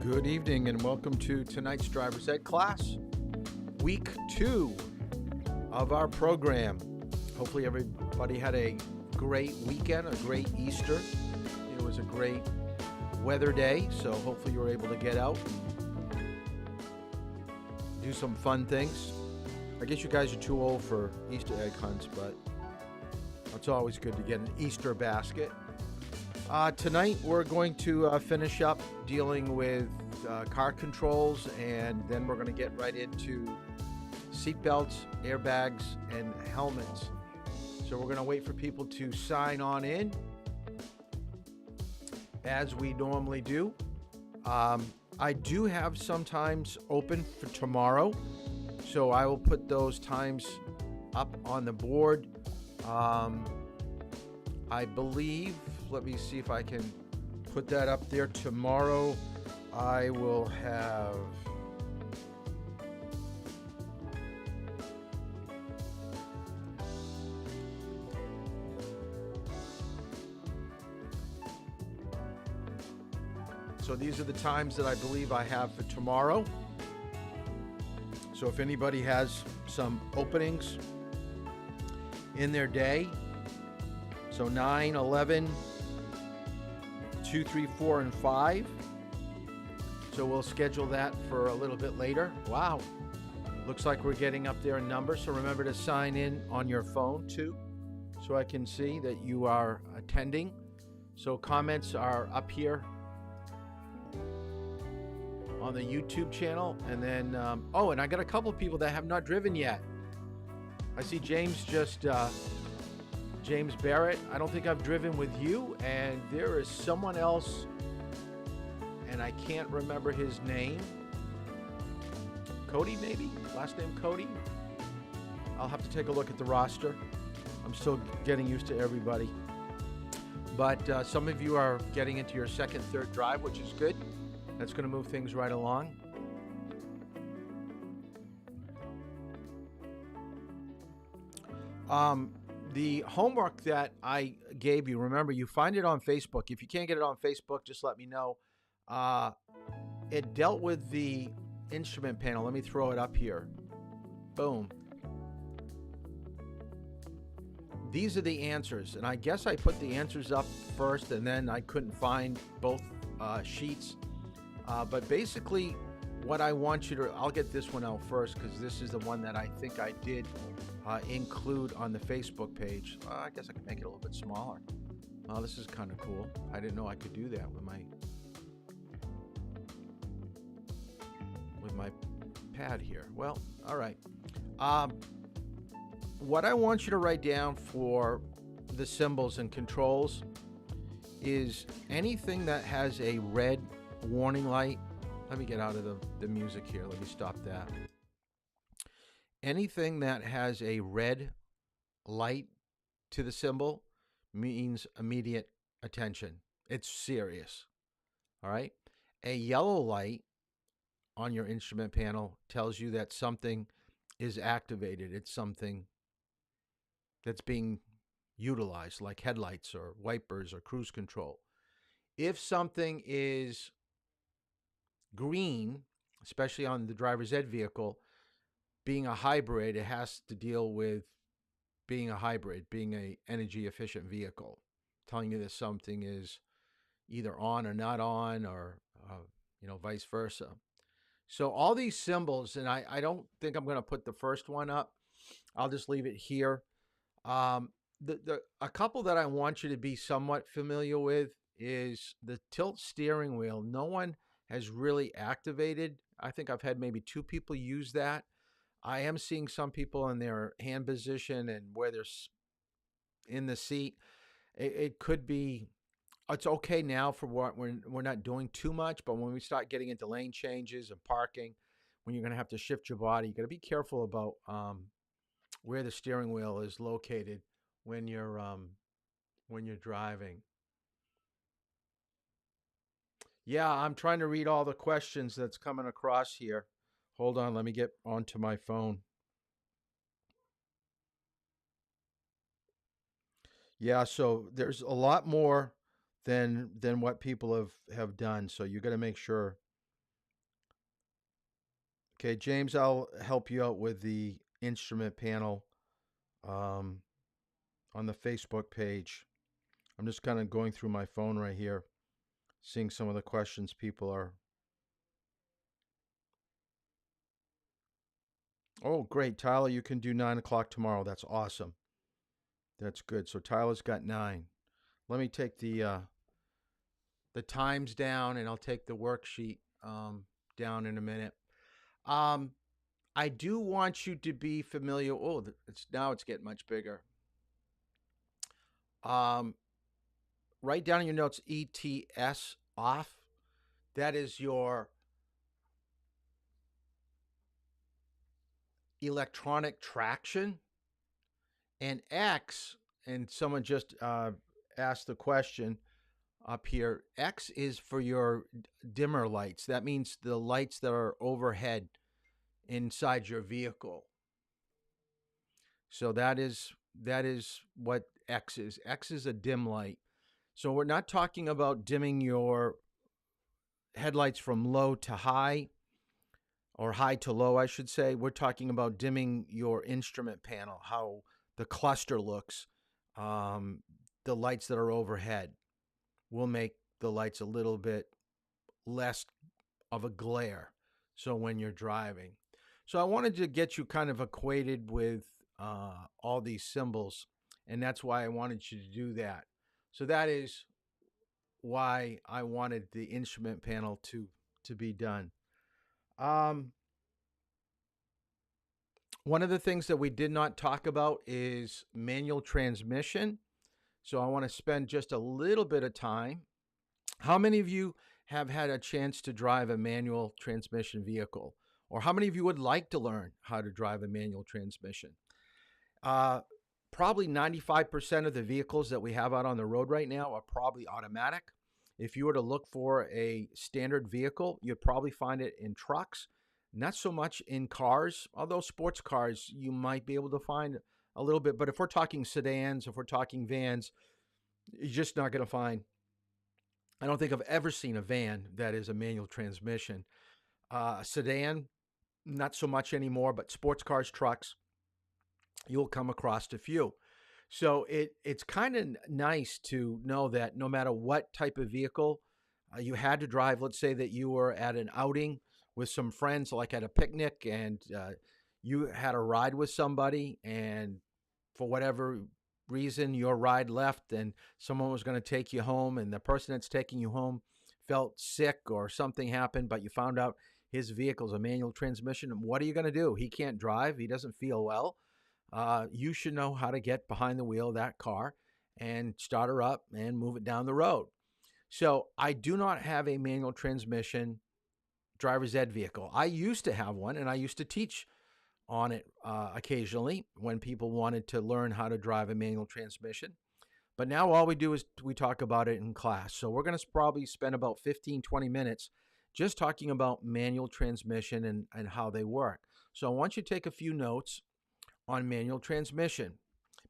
Good evening and welcome to tonight's driver's ed class, week 2 of our program. Hopefully everybody had a great weekend, a great Easter. It was a great weather day, so hopefully you were able to get out, do some fun things. I guess you guys are too old for Easter egg hunts, but it's always good to get an Easter basket. Tonight we're going to finish up dealing with car controls, and then we're going to get right into seatbelts, airbags, and helmets. So we're going to wait for people to sign on in as we normally do. I do have some times open for tomorrow, so I will put those times up on the board. I believe, let me see if I can put that up there. Tomorrow I will have so these are the times that I believe I have for tomorrow. So if anybody has some openings in their day, so 9, 11, 2, 3, 4, and 5. So we'll schedule that for a little bit later. Wow. Looks like we're getting up there in numbers. So remember to sign in on your phone too, so I can see that you are attending. So comments are up here on the YouTube channel. And then, and I got a couple of people that have not driven yet. I see James James Barrett, I don't think I've driven with you, and there is someone else, and I can't remember his name. Cody, maybe? Last name Cody? I'll have to take a look at the roster. I'm still getting used to everybody. But some of you are getting into your second, third drive, which is good. That's going to move things right along. The homework that I gave you, remember, you find it on Facebook. If you can't get it on Facebook, just let me know. It dealt with the instrument panel. Let me throw it up here. Boom. These are the answers. And I guess I put the answers up first, and then I couldn't find both sheets. But basically, what I want you to, I'll get this one out first because this is the one that I think I did include on the Facebook page. I guess I can make it a little bit smaller. This is kind of cool. I didn't know I could do that with my pad here. Well, all right. What I want you to write down for the symbols and controls is anything that has a red warning light. Let me get out of the music here. Let me stop that. Anything that has a red light to the symbol means immediate attention. It's serious. All right? A yellow light on your instrument panel tells you that something is activated. It's something that's being utilized, like headlights or wipers or cruise control. If something is green, especially on the driver's ed vehicle, being a hybrid, it has to deal with being a hybrid, being a energy efficient vehicle, telling you that something is either on or not on, or vice versa. So all these symbols, and I don't think I'm going to put the first one up. I'll just leave it here. A couple that I want you to be somewhat familiar with is the tilt steering wheel. No one has really activated. I think I've had maybe 2 people use that. I am seeing some people in their hand position and where they're in the seat. It could be, it's okay now for what we're not doing too much, but when we start getting into lane changes and parking, when you're going to have to shift your body, you got to be careful about where the steering wheel is located when you're driving. Yeah, I'm trying to read all the questions that's coming across here. Hold on, let me get onto my phone. Yeah, so there's a lot more than what people have done. So you got to make sure Okay, James, I'll help you out with the instrument panel um, on the Facebook page. I'm just kind of going through my phone right here, seeing some of the questions people are. Oh, great, Tyler, you can do 9 o'clock tomorrow. That's awesome. That's good. So Tyler's got 9. Let me take the times down, and I'll take the worksheet down in a minute. Um, I do want you to be familiar. Oh, it's getting much bigger. Um, write down in your notes ETS off. That is your electronic traction. And X, and someone just asked the question up here, X is for your dimmer lights. That means the lights that are overhead inside your vehicle. So that is what X is. X is a dim light. So we're not talking about dimming your headlights from low to high, or high to low, I should say. We're talking about dimming your instrument panel, how the cluster looks, um, the lights that are overhead will make the lights a little bit less of a glare. So when you're driving. So I wanted to get you kind of acquainted with all these symbols, and that's why I wanted you to do that. So that is why I wanted the instrument panel to be done. Um, One of the things that we did not talk about is manual transmission. So I want to spend just a little bit of time. How many of you have had a chance to drive a manual transmission vehicle? Or how many of you would like to learn how to drive a manual transmission? Uh, Probably 95% of the vehicles that we have out on the road right now are probably automatic. If you were to look for a standard vehicle, you'd probably find it in trucks, not so much in cars, although sports cars you might be able to find a little bit. But if we're talking sedans, if we're talking vans, you're just not going to find. I don't think I've ever seen a van that is a manual transmission. A sedan, not so much anymore, but sports cars, trucks, you'll come across a few. So it's kind of nice to know that no matter what type of vehicle you had to drive, let's say that you were at an outing with some friends, like at a picnic, and you had a ride with somebody, and for whatever reason your ride left, and someone was going to take you home, and the person that's taking you home felt sick or something happened, but you found out his vehicle's a manual transmission. What are you going to do? He can't drive. He doesn't feel well. You should know how to get behind the wheel of that car and start her up and move it down the road. So I do not have a manual transmission driver's ed vehicle. I used to have one, and I used to teach on it occasionally when people wanted to learn how to drive a manual transmission. But now all we do is we talk about it in class. So we're going to probably spend about 15, 20 minutes just talking about manual transmission and how they work. So I want you to take a few notes on manual transmission.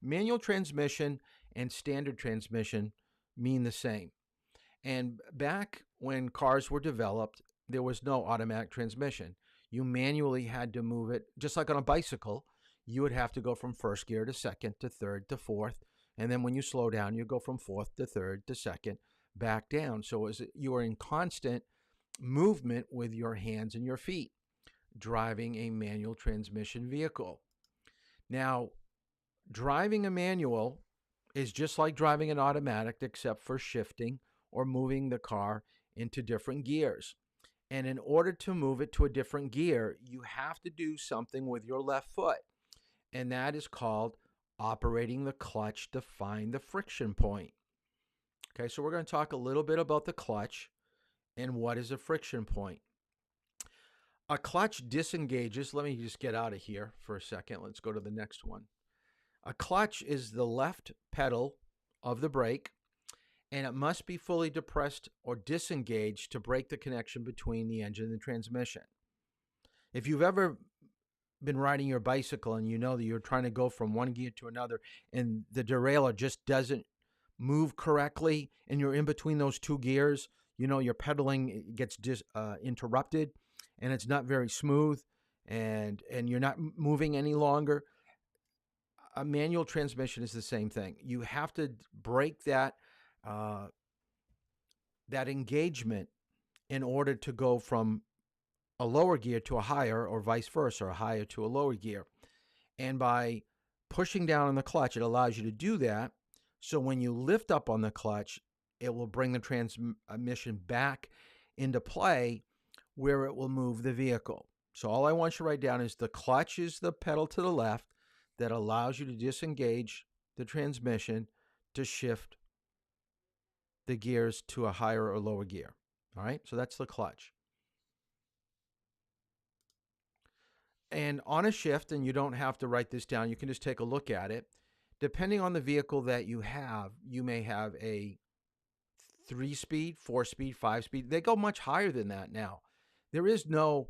Manual transmission and standard transmission mean the same. And back when cars were developed, there was no automatic transmission. You manually had to move it, just like on a bicycle. You would have to go from first gear to second to third to fourth. And then when you slow down, you go from fourth to third to second, back down. So you are in constant movement with your hands and your feet, driving a manual transmission vehicle. Now, driving a manual is just like driving an automatic, except for shifting or moving the car into different gears. And in order to move it to a different gear, you have to do something with your left foot. And that is called operating the clutch to find the friction point. Okay, so we're going to talk a little bit about the clutch and what is a friction point. A clutch disengages. Let me just get out of here for a second. Let's go to the next one. A clutch is the left pedal of the brake, and it must be fully depressed or disengaged to break the connection between the engine and the transmission. If you've ever been riding your bicycle and you know that you're trying to go from one gear to another and the derailleur just doesn't move correctly and you're in between those two gears, your pedaling gets interrupted and it's not very smooth. and you're not moving any longer. A manual transmission is the same thing. You have to break uh, that engagement in order to go from a lower gear to a higher, or vice versa, or a higher to a lower gear. And by pushing down on the clutch, it allows you to do that. So when you lift up on the clutch, it will bring the transmission back into play where it will move the vehicle. So all I want you to write down is the clutch is the pedal to the left that allows you to disengage the transmission to shift the gears to a higher or lower gear. All right, so that's the clutch. And on a shift, and you don't have to write this down, you can just take a look at it. Depending on the vehicle that you have, you may have a 3-speed, 4-speed, 5-speed. They go much higher than that now. There is no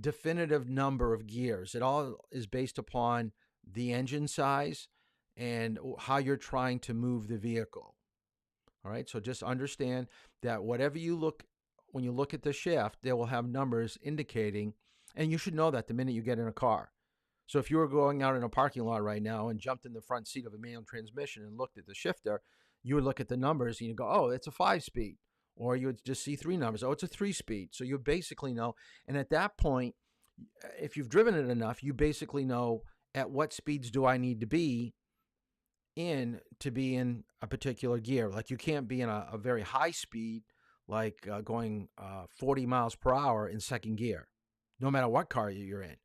definitive number of gears. It all is based upon the engine size and how you're trying to move the vehicle. All right, so just understand that whatever you look, when you look at the shift, they will have numbers indicating, and you should know that the minute you get in a car. So if you were going out in a parking lot right now and jumped in the front seat of a manual transmission and looked at the shifter, you would look at the numbers and you go, oh, it's a 5-speed. Or you would just see 3 numbers. Oh, it's a 3-speed. So you basically know. And at that point, if you've driven it enough, you basically know at what speeds do I need to be in a particular gear. Like you can't be in a very high speed, like going 40 miles per hour in second gear, no matter what car you're in.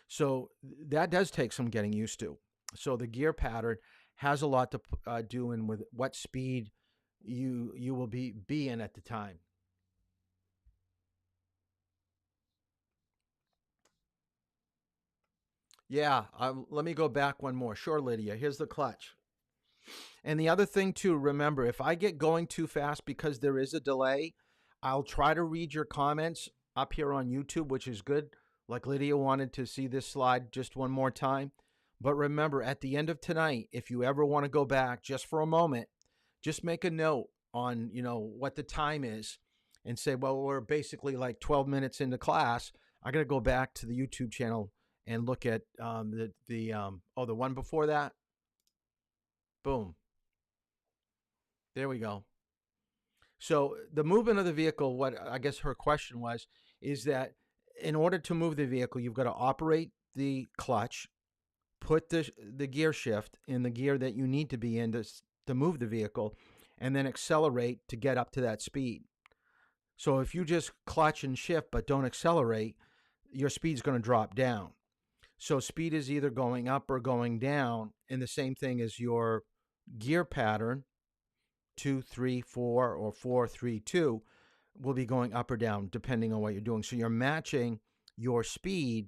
So that does take some getting used to. So the gear pattern has a lot to do in with what speed you will be in at the time. Yeah, let me go back one more. Sure, Lydia. Here's the clutch. And the other thing too, remember, if I get going too fast because there is a delay, I'll try to read your comments up here on YouTube, which is good. Like Lydia wanted to see this slide just one more time. But remember, at the end of tonight, if you ever want to go back just for a moment, just make a note on, what the time is and say, well, we're basically like 12 minutes into class. I got to go back to the YouTube channel and look at the one before that. Boom. There we go. So the movement of the vehicle, what I guess her question was, is that in order to move the vehicle, you've got to operate the clutch, put the gear shift in the gear that you need to be in to move the vehicle, and then accelerate to get up to that speed. So if you just clutch and shift but don't accelerate, your speed's going to drop down. So speed is either going up or going down, and the same thing as your gear pattern, 2, 3, 4, or 4, 3, 2, will be going up or down depending on what you're doing. So you're matching your speed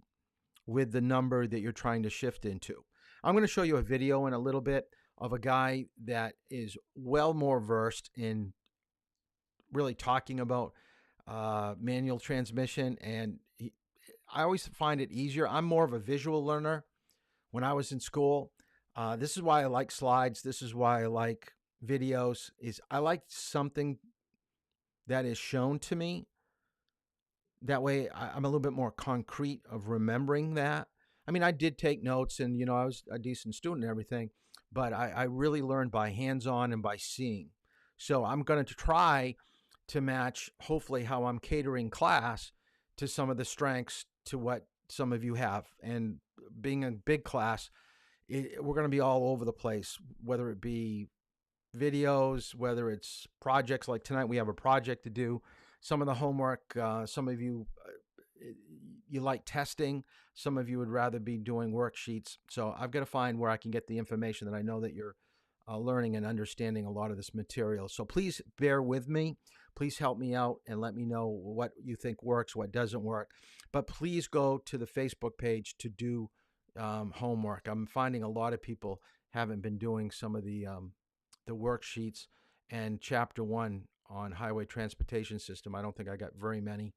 with the number that you're trying to shift into. I'm going to show you a video in a little bit of a guy that is well more versed in really talking about manual transmission, and I always find it easier. I'm more of a visual learner. When I was in school, this is why I like slides. This is why I like videos. Is I like something that is shown to me. That way I'm a little bit more concrete of remembering that. I mean, I did take notes and, I was a decent student and everything, but I really learned by hands-on and by seeing. So I'm going to try to match, hopefully, how I'm catering class to some of the strengths to what some of you have. And being a big class, we're going to be all over the place, whether it be videos, whether it's projects. Like tonight we have a project to do. Some of the homework, some of you like testing, some of you would rather be doing worksheets. So I've got to find where I can get the information that I know that you're learning and understanding a lot of this material. So please bear with me. Please help me out and let me know what you think works, what doesn't work. But please go to the Facebook page to do homework. I'm finding a lot of people haven't been doing some of the worksheets and chapter 1 on highway transportation system. I don't think I got very many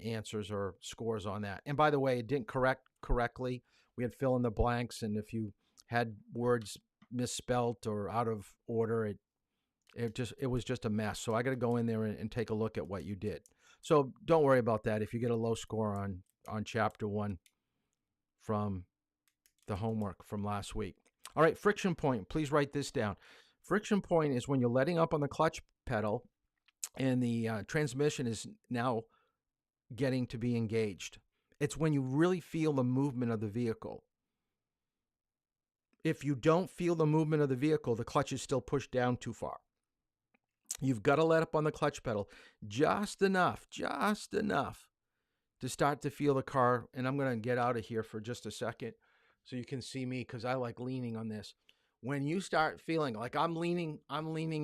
answers or scores on that. And by the way, it didn't correctly. We had fill in the blanks, and if you had words misspelt or out of order, it was just a mess. So I got to go in there and take a look at what you did. So don't worry about that. If you get a low score on on chapter 1 from the homework from last week. All right, friction point. Please write this down. Friction point is when you're letting up on the clutch pedal and the transmission is now getting to be engaged. It's when you really feel the movement of the vehicle. If you don't feel the movement of the vehicle, the clutch is still pushed down too far. You've got to let up on the clutch pedal just enough to start to feel the car. And I'm going to get out of here for just a second so you can see me, because I like leaning on this. When you start feeling like I'm leaning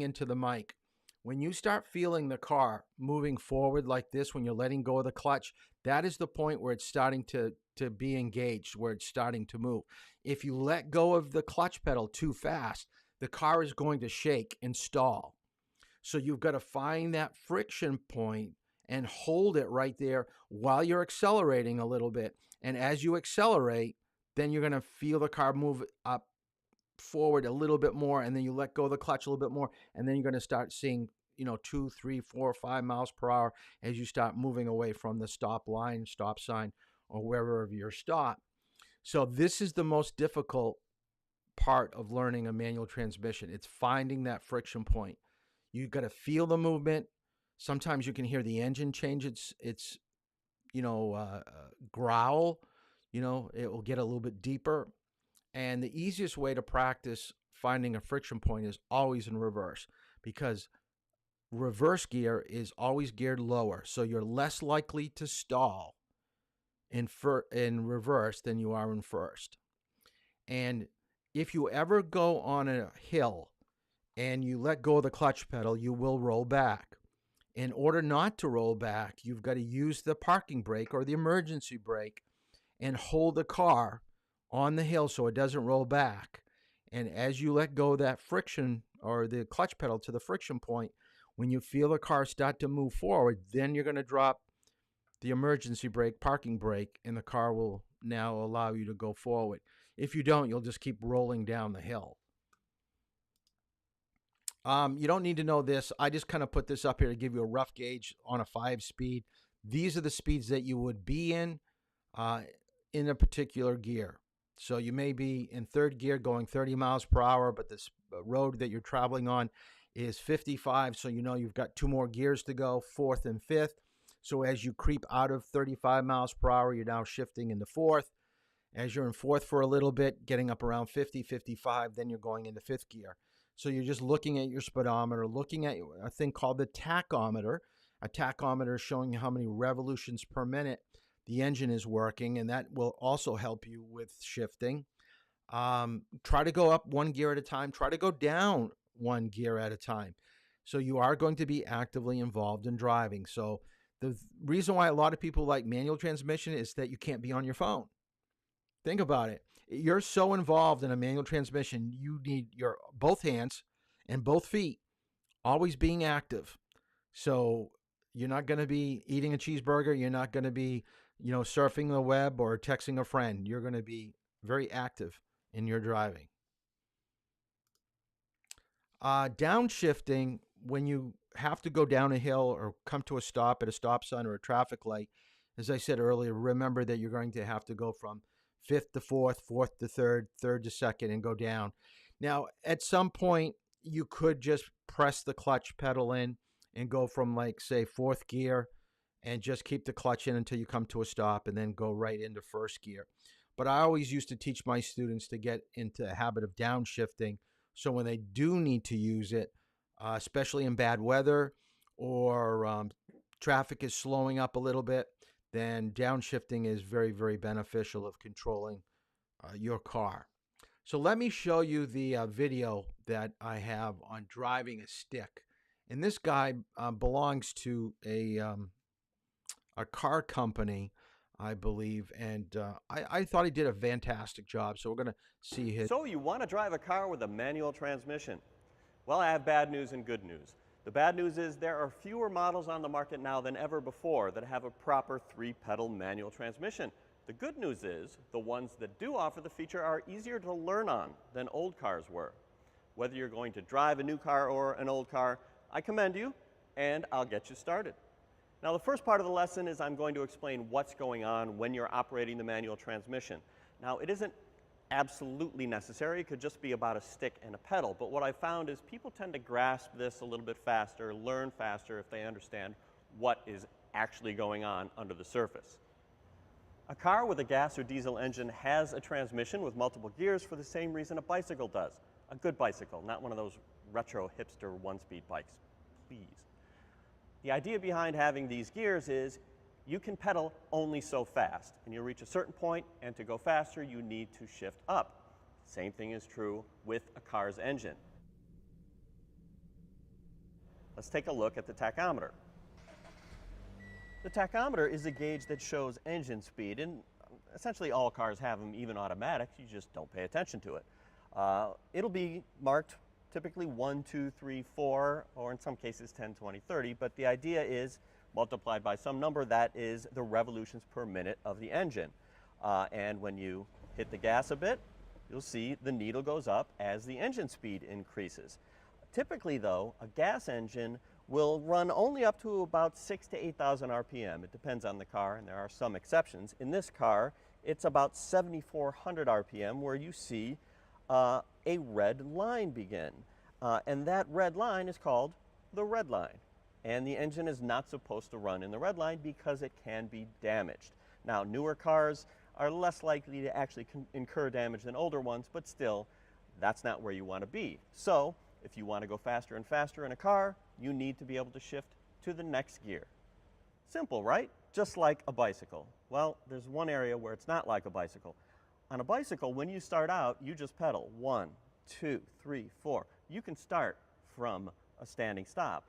into the mic. When you start feeling the car moving forward like this, when you're letting go of the clutch, that is the point where it's starting to be engaged, where it's starting to move. If you let go of the clutch pedal too fast, the car is going to shake and stall. So you've got to find that friction point and hold it right there while you're accelerating a little bit. And as you accelerate, then you're going to feel the car move up forward a little bit more, and then you let go of the clutch a little bit more, and then you're going to start seeing 2, 3, 4, 5 miles per hour as you start moving away from the stop line, stop sign, or wherever you're stopped. So this is the most difficult part of learning a manual transmission. It's finding that friction point. You've got to feel the movement. Sometimes you can hear the engine change its growl. It will get a little bit deeper. And the easiest way to practice finding a friction point is always in reverse, because reverse gear is always geared lower. So you're less likely to stall in reverse than you are in first. And if you ever go on a hill and you let go of the clutch pedal, you will roll back. In order not to roll back, you've got to use the parking brake or the emergency brake and hold the car on the hill so it doesn't roll back. And as you let go of that friction or the clutch pedal to the friction point, when you feel the car start to move forward, then you're going to drop the emergency brake, parking brake, and the car will now allow you to go forward. If you don't, you'll just keep rolling down the hill. You don't need to know this. I just kind of put this up here to give you a rough gauge on a 5-speed. These are the speeds that you would be in a particular gear. So you may be in third gear going 30 miles per hour, but this road that you're traveling on is 55. So you've got 2 more gears to go, fourth and fifth. So as you creep out of 35 miles per hour, you're now shifting into fourth. As you're in fourth for a little bit, getting up around 50, 55, then you're going into fifth gear. So you're just looking at your speedometer, looking at a thing called the tachometer. A tachometer is showing you how many revolutions per minute the engine is working, and that will also help you with shifting. Try to go up 1 gear at a time. Try to go down 1 gear at a time. So you are going to be actively involved in driving. So the reason why a lot of people like manual transmission is that you can't be on your phone. Think about it. You're so involved in a manual transmission, you need your both hands and both feet always being active. So you're not going to be eating a cheeseburger. You're not going to be, surfing the web or texting a friend. You're going to be very active in your driving. Downshifting, when you have to go down a hill or come to a stop at a stop sign or a traffic light, as I said earlier, remember that you're going to have to go from fifth to fourth, fourth to third, third to second, and go down. Now, at some point, you could just press the clutch pedal in and go from, say, fourth gear and just keep the clutch in until you come to a stop and then go right into first gear. But I always used to teach my students to get into a habit of downshifting, so when they do need to use it, especially in bad weather or traffic is slowing up a little bit, then downshifting is very, very beneficial of controlling your car. So let me show you the video that I have on driving a stick. And this guy belongs to a car company, I believe, and I thought he did a fantastic job. So we're going to see his. So you want to drive a car with a manual transmission? Well, I have bad news and good news. The bad news is there are fewer models on the market now than ever before that have a proper 3-pedal manual transmission. The good news is the ones that do offer the feature are easier to learn on than old cars were. Whether you're going to drive a new car or an old car, I commend you, and I'll get you started. Now, the first part of the lesson is I'm going to explain what's going on when you're operating the manual transmission. Now, it isn't absolutely necessary. It could just be about a stick and a pedal. But what I found is people tend to grasp this a little bit faster, learn faster if they understand what is actually going on under the surface. A car with a gas or diesel engine has a transmission with multiple gears for the same reason a bicycle does. A good bicycle, not one of those retro hipster one-speed bikes, please. The idea behind having these gears is you can pedal only so fast, and you'll reach a certain point, and to go faster, you need to shift up. Same thing is true with a car's engine. Let's take a look at the tachometer. The tachometer is a gauge that shows engine speed, and essentially all cars have them, even automatics. You just don't pay attention to it. It'll be marked typically 1, 2, 3, 4, or in some cases 10, 20, 30, but the idea is multiplied by some number that is the revolutions per minute of the engine. And when you hit the gas a bit, you'll see the needle goes up as the engine speed increases. Typically, though, a gas engine will run only up to about 6,000 to 8,000 RPM. It depends on the car, and there are some exceptions. In this car, it's about 7,400 RPM where you see a red line begin. And that red line is called the red line. And the engine is not supposed to run in the red line because it can be damaged. Now, newer cars are less likely to actually incur damage than older ones, but still, that's not where you want to be. So, if you want to go faster and faster in a car, you need to be able to shift to the next gear. Simple, right? Just like a bicycle. Well, there's one area where it's not like a bicycle. On a bicycle, when you start out, you just pedal 1, 2, 3, 4. You can start from a standing stop.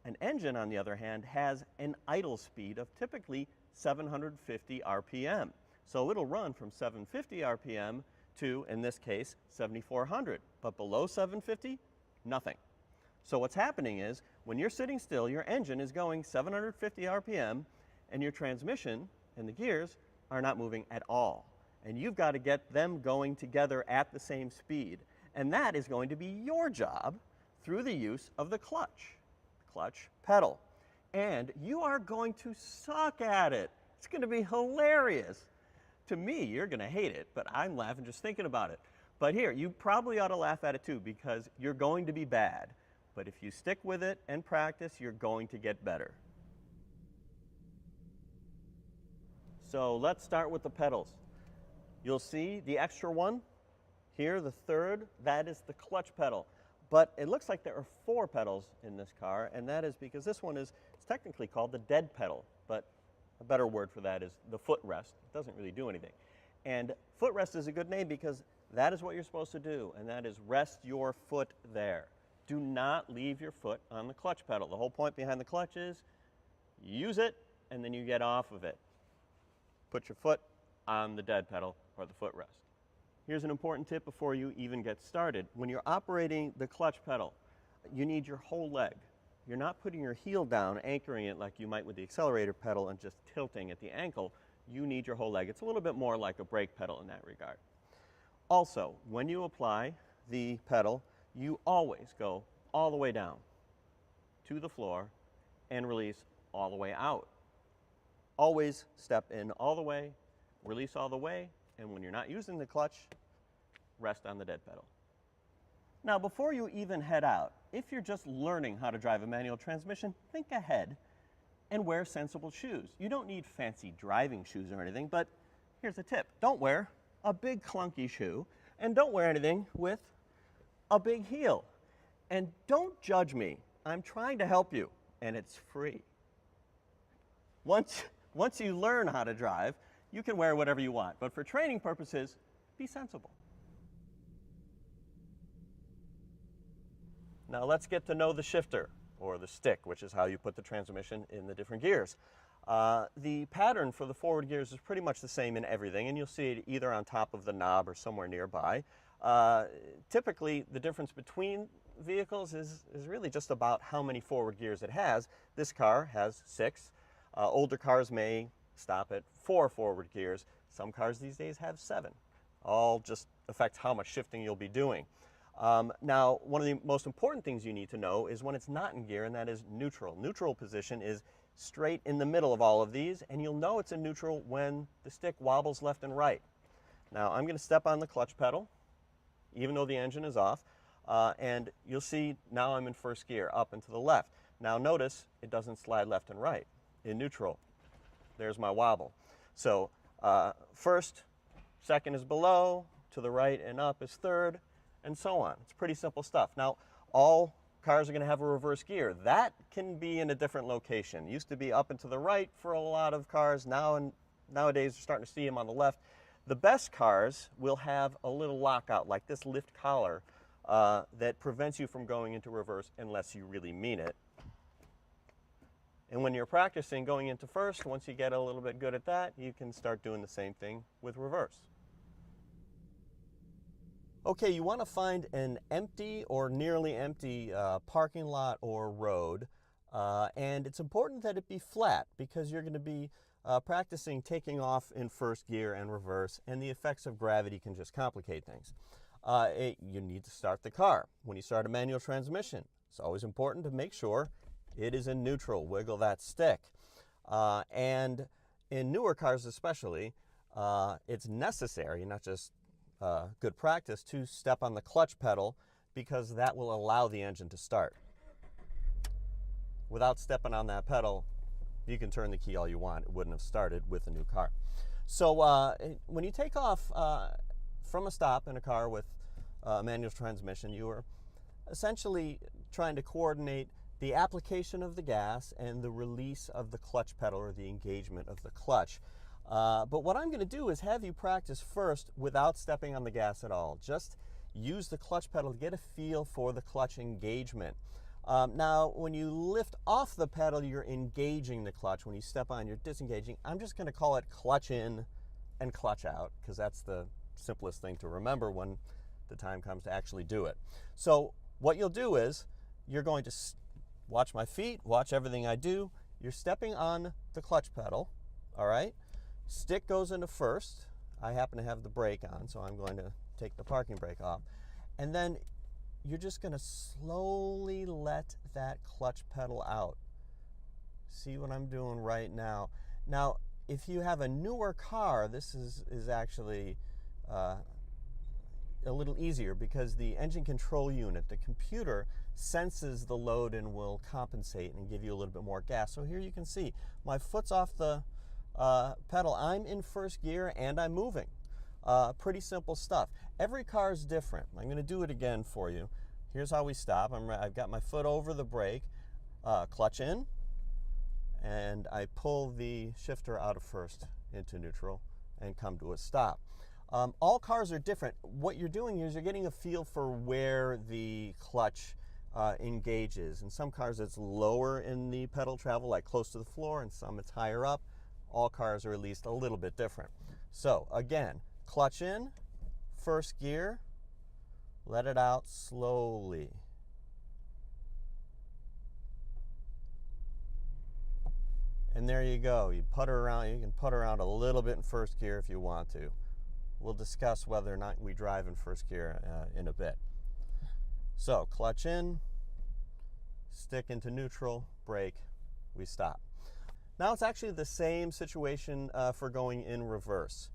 An engine, on the other hand, has an idle speed of typically 750 RPM. So it'll run from 750 RPM to, in this case, 7,400. But below 750, nothing. So what's happening is, when you're sitting still, your engine is going 750 RPM, and your transmission and the gears are not moving at all. And you've got to get them going together at the same speed. And that is going to be your job through the use of the clutch pedal. And you are going to suck at it. It's going to be hilarious. To me, you're going to hate it, but I'm laughing just thinking about it. But here, you probably ought to laugh at it too, because you're going to be bad. But if you stick with it and practice, you're going to get better. So let's start with the pedals. You'll see the extra one here, the third, that is the clutch pedal. But it looks like there are 4 pedals in this car, and that is because this one is technically called the dead pedal, but a better word for that is the footrest. It doesn't really do anything. And footrest is a good name because that is what you're supposed to do, and that is rest your foot there. Do not leave your foot on the clutch pedal. The whole point behind the clutch is use it, and then you get off of it. Put your foot on the dead pedal or the footrest. Here's an important tip before you even get started. When you're operating the clutch pedal, you need your whole leg. You're not putting your heel down, anchoring it like you might with the accelerator pedal and just tilting at the ankle. You need your whole leg. It's a little bit more like a brake pedal in that regard. Also, when you apply the pedal, you always go all the way down to the floor and release all the way out. Always step in all the way, release all the way, and when you're not using the clutch, rest on the dead pedal. Now, before you even head out, if you're just learning how to drive a manual transmission, think ahead and wear sensible shoes. You don't need fancy driving shoes or anything, but here's a tip. Don't wear a big clunky shoe, and don't wear anything with a big heel. And don't judge me. I'm trying to help you, and it's free. Once you learn how to drive, you can wear whatever you want, but for training purposes, be sensible. Now let's get to know the shifter, or the stick, which is how you put the transmission in the different gears. The pattern for the forward gears is pretty much the same in everything, and you'll see it either on top of the knob or somewhere nearby. Typically, the difference between vehicles is really just about how many forward gears it has. This car has 6. Older cars may stop at 4 forward gears. Some cars these days have 7. All just affects how much shifting you'll be doing. Now, one of the most important things you need to know is when it's not in gear, and that is neutral. Neutral position is straight in the middle of all of these, and you'll know it's in neutral when the stick wobbles left and right. Now I'm going to step on the clutch pedal, even though the engine is off, and you'll see now I'm in first gear, up and to the left. Now notice it doesn't slide left and right. In neutral, there's my wobble. So first, second is below, to the right and up is third, and so on. It's pretty simple stuff. Now, all cars are going to have a reverse gear. That can be in a different location. It used to be up and to the right for a lot of cars. Nowadays, we're starting to see them on the left. The best cars will have a little lockout, like this lift collar, that prevents you from going into reverse unless you really mean it. And when you're practicing going into first, once you get a little bit good at that, you can start doing the same thing with reverse. Okay, you want to find an empty or nearly empty parking lot or road, and it's important that it be flat because you're going to be practicing taking off in first gear and reverse, and the effects of gravity can just complicate things. You need to start the car. When you start a manual transmission, it's always important to make sure it is in neutral. Wiggle that stick. And in newer cars especially, it's necessary, not just good practice, to step on the clutch pedal because that will allow the engine to start. Without stepping on that pedal, you can turn the key all you want. It wouldn't have started with a new car. So when you take off from a stop in a car with a manual transmission, you are essentially trying to coordinate the application of the gas and the release of the clutch pedal or the engagement of the clutch. But what I'm going to do is have you practice first without stepping on the gas at all. Just use the clutch pedal to get a feel for the clutch engagement. Now, when you lift off the pedal, you're engaging the clutch. When you step on, you're disengaging. I'm just going to call it clutch in and clutch out because that's the simplest thing to remember when the time comes to actually do it. So what you'll do is you're going to watch my feet, watch everything I do. You're stepping on the clutch pedal, all right? Stick goes into first. I happen to have the brake on, so I'm going to take the parking brake off. And then you're just going to slowly let that clutch pedal out. See what I'm doing right now. Now, if you have a newer car, this is actually a little easier because the engine control unit, the computer, senses the load and will compensate and give you a little bit more gas. So here you can see my foot's off the pedal. I'm in first gear and I'm moving. Pretty simple stuff. Every car is different. I'm going to do it again for you. Here's how we stop. I've got my foot over the brake, clutch in, and I pull the shifter out of first into neutral and come to a stop. All cars are different. What you're doing is you're getting a feel for where the clutch engages. In some cars it's lower in the pedal travel, like close to the floor, and some it's higher up. All cars are at least a little bit different. So again, clutch in, first gear, let it out slowly. And there you go. You putter around. You can putter around a little bit in first gear if you want to. We'll discuss whether or not we drive in first gear in a bit. So clutch in, stick into neutral, brake, we stop. Now it's actually the same situation for going in reverse,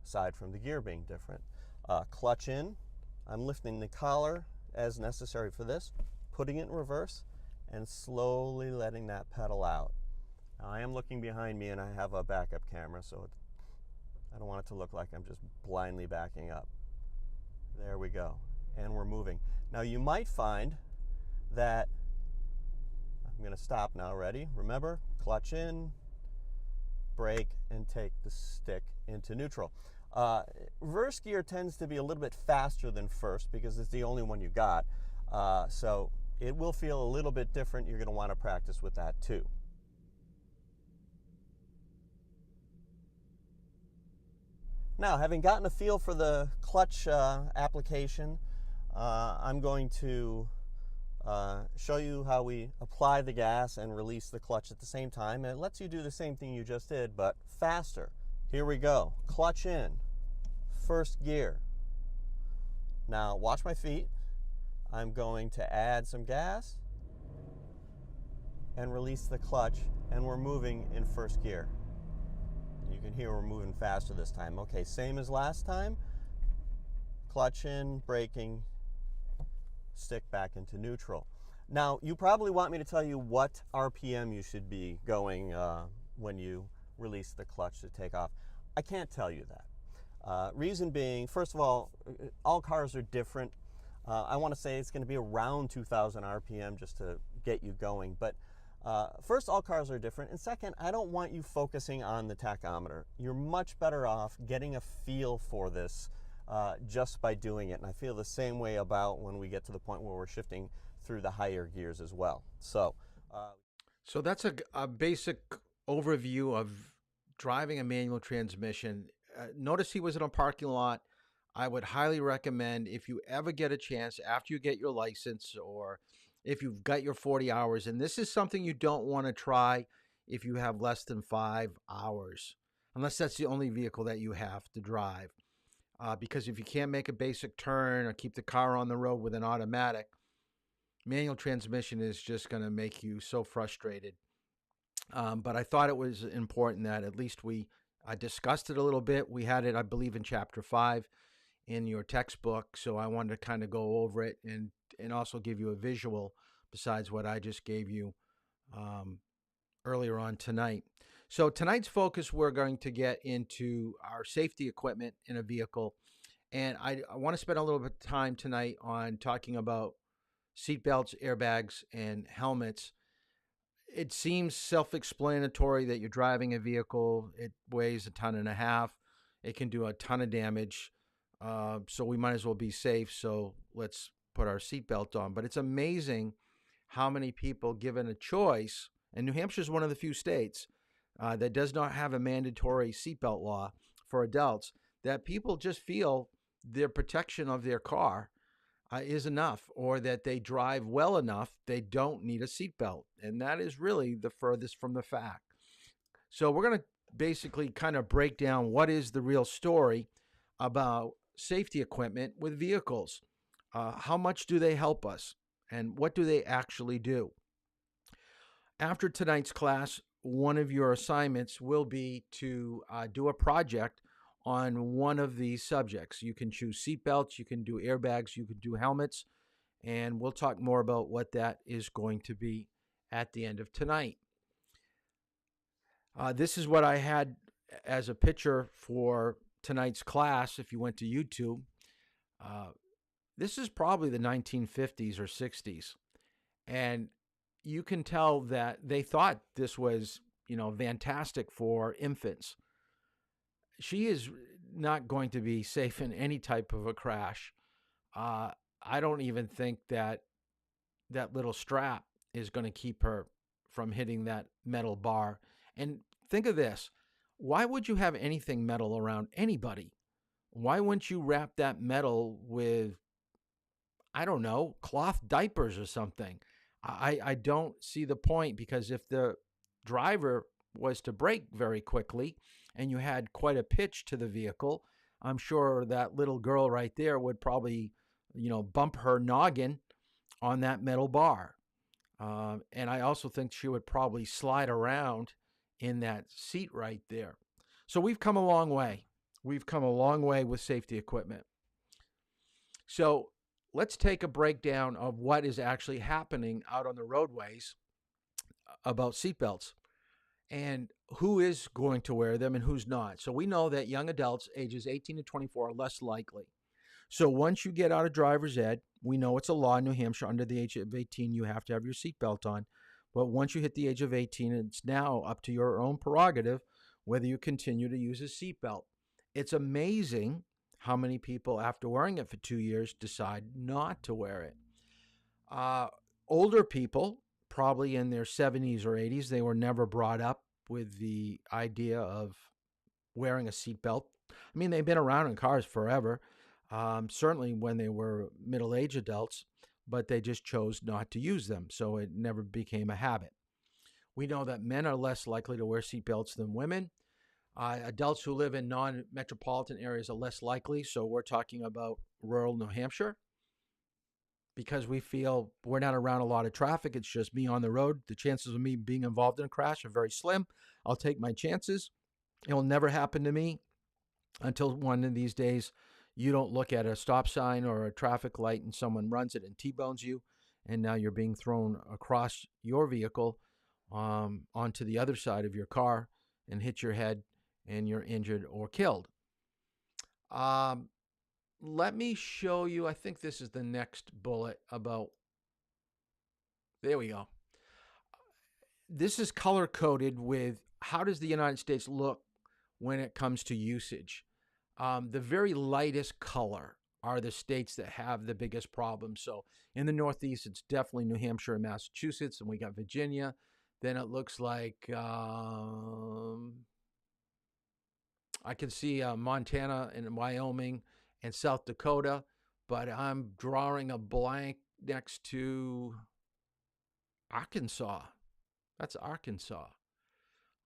aside from the gear being different. Clutch in, I'm lifting the collar as necessary for this, putting it in reverse, and slowly letting that pedal out. Now I am looking behind me and I have a backup camera, so I don't want it to look like I'm just blindly backing up. There we go, and we're moving. Now you might find that, I'm going to stop now, ready? Remember, clutch in, brake, and take the stick into neutral. Reverse gear tends to be a little bit faster than first because it's the only one you got. So it will feel a little bit different. You're going to want to practice with that too. Now, having gotten a feel for the clutch application, I'm going to show you how we apply the gas and release the clutch at the same time. And it lets you do the same thing you just did, but faster. Here we go. Clutch in, first gear. Now, watch my feet. I'm going to add some gas and release the clutch and we're moving in first gear. You can hear we're moving faster this time. Okay, same as last time. Clutch in, braking, stick back into neutral. Now, you probably want me to tell you what RPM you should be going when you release the clutch to take off. I can't tell you that. Reason being, first of all cars are different. I want to say it's going to be around 2,000 RPM just to get you going. But first, all cars are different. And second, I don't want you focusing on the tachometer. You're much better off getting a feel for this just by doing it. And I feel the same way about when we get to the point where we're shifting through the higher gears as well. So that's a basic overview of driving a manual transmission. Notice he was in a parking lot. I would highly recommend, if you ever get a chance after you get your license, or if you've got your 40 hours, and this is something you don't want to try if you have less than 5 hours, unless that's the only vehicle that you have to drive. Because if you can't make a basic turn or keep the car on the road with an automatic, manual transmission is just going to make you so frustrated. But I thought it was important that at least I discussed it a little bit. We had it, I believe, in Chapter 5 in your textbook, so I wanted to kind of go over it and also give you a visual besides what I just gave you earlier on tonight. So tonight's focus, we're going to get into our safety equipment in a vehicle, and I want to spend a little bit of time tonight on talking about seatbelts, airbags, and helmets. It seems self-explanatory that you're driving a vehicle. It weighs 1.5 tons. It can do a ton of damage. So we might as well be safe. So let's put our seatbelt on. But it's amazing how many people, given a choice, and New Hampshire is one of the few states that does not have a mandatory seatbelt law for adults, that people just feel their protection of their car is enough, or that they drive well enough, they don't need a seatbelt. And that is really the furthest from the fact. So we're going to basically kind of break down what is the real story about safety equipment with vehicles. How much do they help us? And what do they actually do? After tonight's class, one of your assignments will be to do a project on one of these subjects. You can choose seatbelts, you can do airbags, you can do helmets, and we'll talk more about what that is going to be at the end of tonight. This is what I had as a picture for tonight's class. If you went to YouTube, this is probably the 1950s or 60s, and you can tell that they thought this was, fantastic for infants. She is not going to be safe in any type of a crash. I don't even think that little strap is going to keep her from hitting that metal bar. And think of this. Why would you have anything metal around anybody? Why wouldn't you wrap that metal with, I don't know, cloth diapers or something? I don't see the point, because if the driver was to brake very quickly and you had quite a pitch to the vehicle, I'm sure that little girl right there would probably, bump her noggin on that metal bar. And I also think she would probably slide around in that seat right there. So we've come a long way. We've come a long way with safety equipment. So let's take a breakdown of what is actually happening out on the roadways about seatbelts and who is going to wear them and who's not. So we know that young adults ages 18 to 24 are less likely. So once you get out of driver's ed, we know it's a law in New Hampshire, under the age of 18, you have to have your seatbelt on. But once you hit the age of 18, it's now up to your own prerogative whether you continue to use a seatbelt. It's amazing how many people, after wearing it for 2 years, decide not to wear it. Older people, probably in their 70s or 80s, they were never brought up with the idea of wearing a seatbelt. I mean, they've been around in cars forever, certainly when they were middle-aged adults, but they just chose not to use them, so it never became a habit. We know that men are less likely to wear seatbelts than women. Adults who live in non-metropolitan areas are less likely, so we're talking about rural New Hampshire. because we feel we're not around a lot of traffic. It's just me on the road. The chances of me being involved in a crash are very slim. I'll take my chances. It will never happen to me until one of these days you don't look at a stop sign or a traffic light and someone runs it and T-bones you, and now you're being thrown across your vehicle onto the other side of your car and hit your head and you're injured or killed. Um, Let me show you. I think this is the next bullet about. There we go. This is color coded with how does the United States look when it comes to usage. The very lightest color are the states that have the biggest problems. So in the Northeast, it's definitely New Hampshire and Massachusetts, and we got Virginia. Then it looks like I can see Montana and Wyoming and South Dakota, but I'm drawing a blank next to Arkansas. That's Arkansas.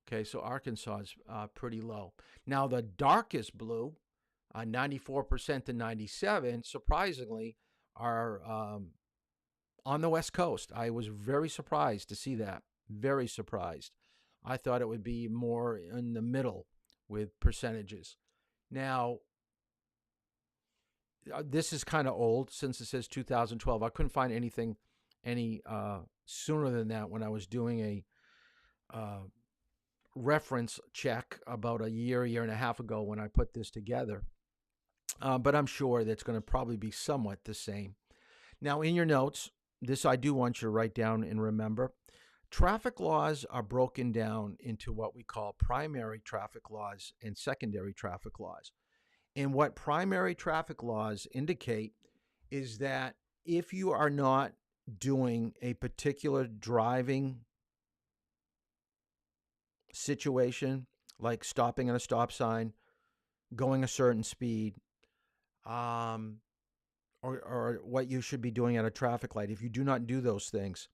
Okay, so Arkansas is pretty low. Now the darkest blue, 94% to 97, surprisingly, are on the West Coast. I was very surprised to see that. Very surprised. I thought it would be more in the middle with percentages. Now, this is kind of old since it says 2012. I couldn't find anything any sooner than that when I was doing a reference check about a year and a half ago when I put this together. But I'm sure that's going to probably be somewhat the same. Now, in your notes, this I do want you to write down and remember. Traffic laws are broken down into what we call primary traffic laws and secondary traffic laws. And what primary traffic laws indicate is that if you are not doing a particular driving situation, like stopping at a stop sign, going a certain speed, or what you should be doing at a traffic light, if you do not do those things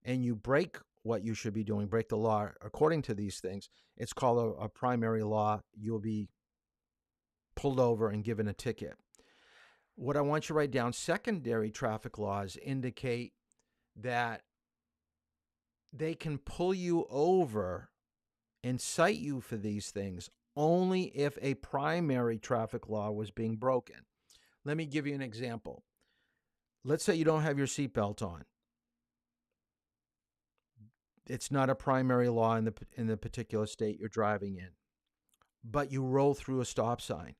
and you break what you should be doing, break the law according to these things, it's called a primary law. You'll be pulled over and given a ticket. What I want you to write down, secondary traffic laws indicate that they can pull you over and cite you for these things only if a primary traffic law was being broken. Let me give you an example. Let's say you don't have your seatbelt on. It's not a primary law in the particular state you're driving in, but you roll through a stop sign.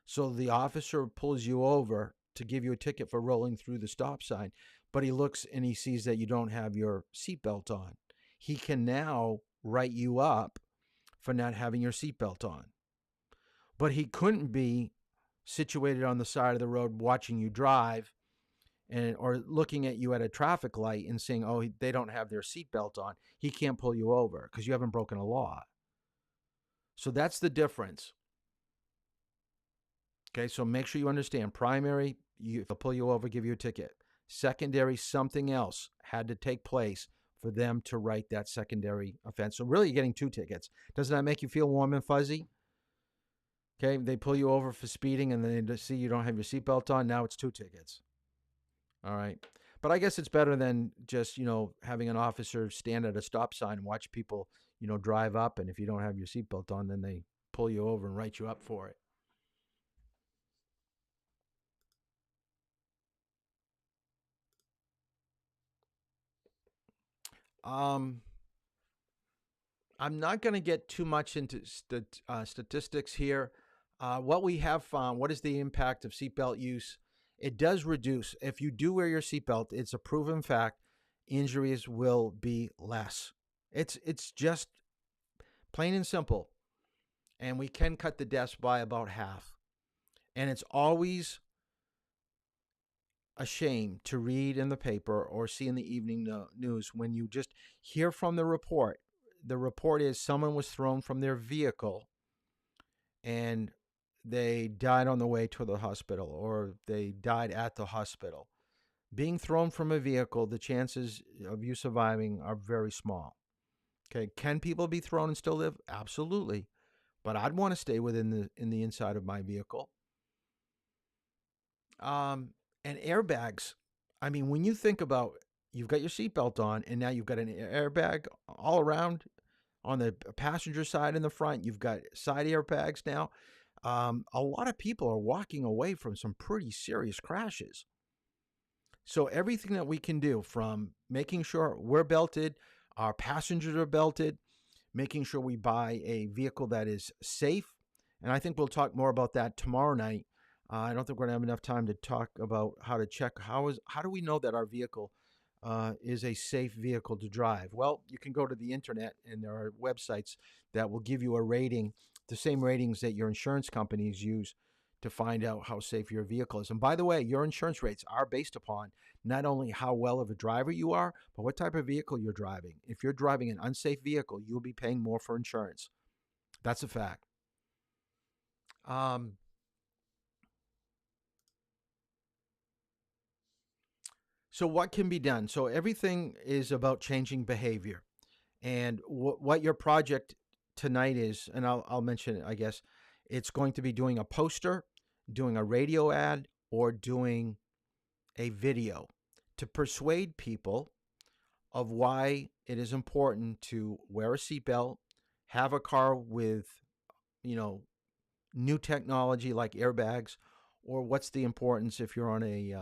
So the officer pulls you over to give you a ticket for rolling through the stop sign, but he looks and he sees that you don't have your seatbelt on. He can now write you up for not having your seatbelt on. But he couldn't be situated on the side of the road watching you drive or looking at you at a traffic light and saying, oh, they don't have their seatbelt on. He can't pull you over because you haven't broken a law. So that's the difference. Okay, so make sure you understand. Primary, they'll pull you over, give you a ticket. Secondary, something else had to take place for them to write that secondary offense. So really, you're getting 2 tickets. Doesn't that make you feel warm and fuzzy? Okay, they pull you over for speeding and then they see you don't have your seatbelt on. Now it's 2 tickets. All right. But I guess it's better than just, having an officer stand at a stop sign and watch people, drive up. And if you don't have your seatbelt on, then they pull you over and write you up for it. I'm not going to get too much into statistics here. What we have found, what is the impact of seatbelt use? It does reduce. If you do wear your seatbelt, it's a proven fact, injuries will be less. It's just plain and simple. And we can cut the deaths by about half. And it's always a shame to read in the paper or see in the evening news when you just hear from the report. The report is someone was thrown from their vehicle and they died on the way to the hospital or they died at the hospital. Being thrown from a vehicle, the chances of you surviving are very small. Okay, can people be thrown and still live? Absolutely. But I'd want to stay within the inside of my vehicle. And airbags, I mean, when you think about you've got your seatbelt on and now you've got an airbag all around on the passenger side in the front, you've got side airbags now. A lot of people are walking away from some pretty serious crashes. So everything that we can do, from making sure we're belted, our passengers are belted, making sure we buy a vehicle that is safe. And I think we'll talk more about that tomorrow night. I don't think we're gonna have enough time to talk about how to check how do we know that our vehicle is a safe vehicle to drive. Well, you can go to the internet and there are websites that will give you a rating, the same ratings that your insurance companies use to find out how safe your vehicle is. And by the way, your insurance rates are based upon not only how well of a driver you are, but what type of vehicle you're driving. If you're driving an unsafe vehicle, you'll be paying more for insurance. That's a fact. Um, so, what can be done? So, everything is about changing behavior. And what your project tonight is, and I'll mention it, I guess, it's going to be doing a poster, doing a radio ad, or doing a video to persuade people of why it is important to wear a seatbelt, have a car with, you know, new technology like airbags, or what's the importance if you're on a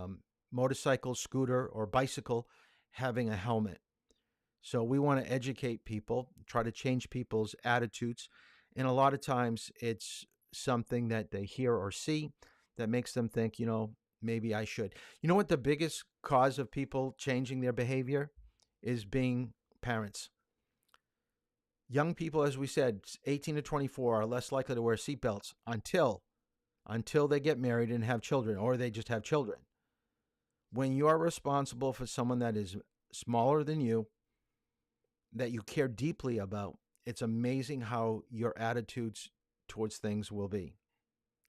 motorcycle, scooter, or bicycle, having a helmet. So we want to educate people, try to change people's attitudes. And a lot of times it's something that they hear or see that makes them think, maybe I should. You know what the biggest cause of people changing their behavior is? Being parents. Young people, as we said, 18 to 24 are less likely to wear seatbelts until they get married and have children, or they just have children. When you are responsible for someone that is smaller than you, that you care deeply about, it's amazing how your attitudes towards things will be.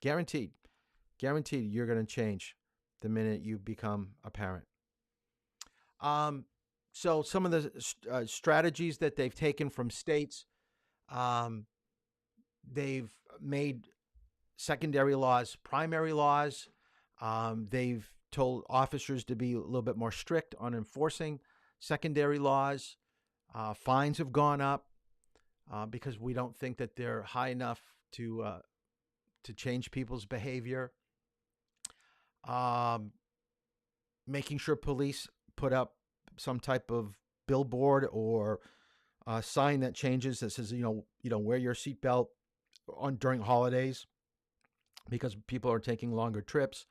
Guaranteed. Guaranteed you're going to change the minute you become a parent. So some of the strategies that they've taken from states, they've made secondary laws primary laws. They've told officers to be a little bit more strict on enforcing secondary laws. Fines have gone up because we don't think that they're high enough to change people's behavior. Making sure police put up some type of billboard or a sign that changes that says, wear your seatbelt on during holidays because people are taking longer trips.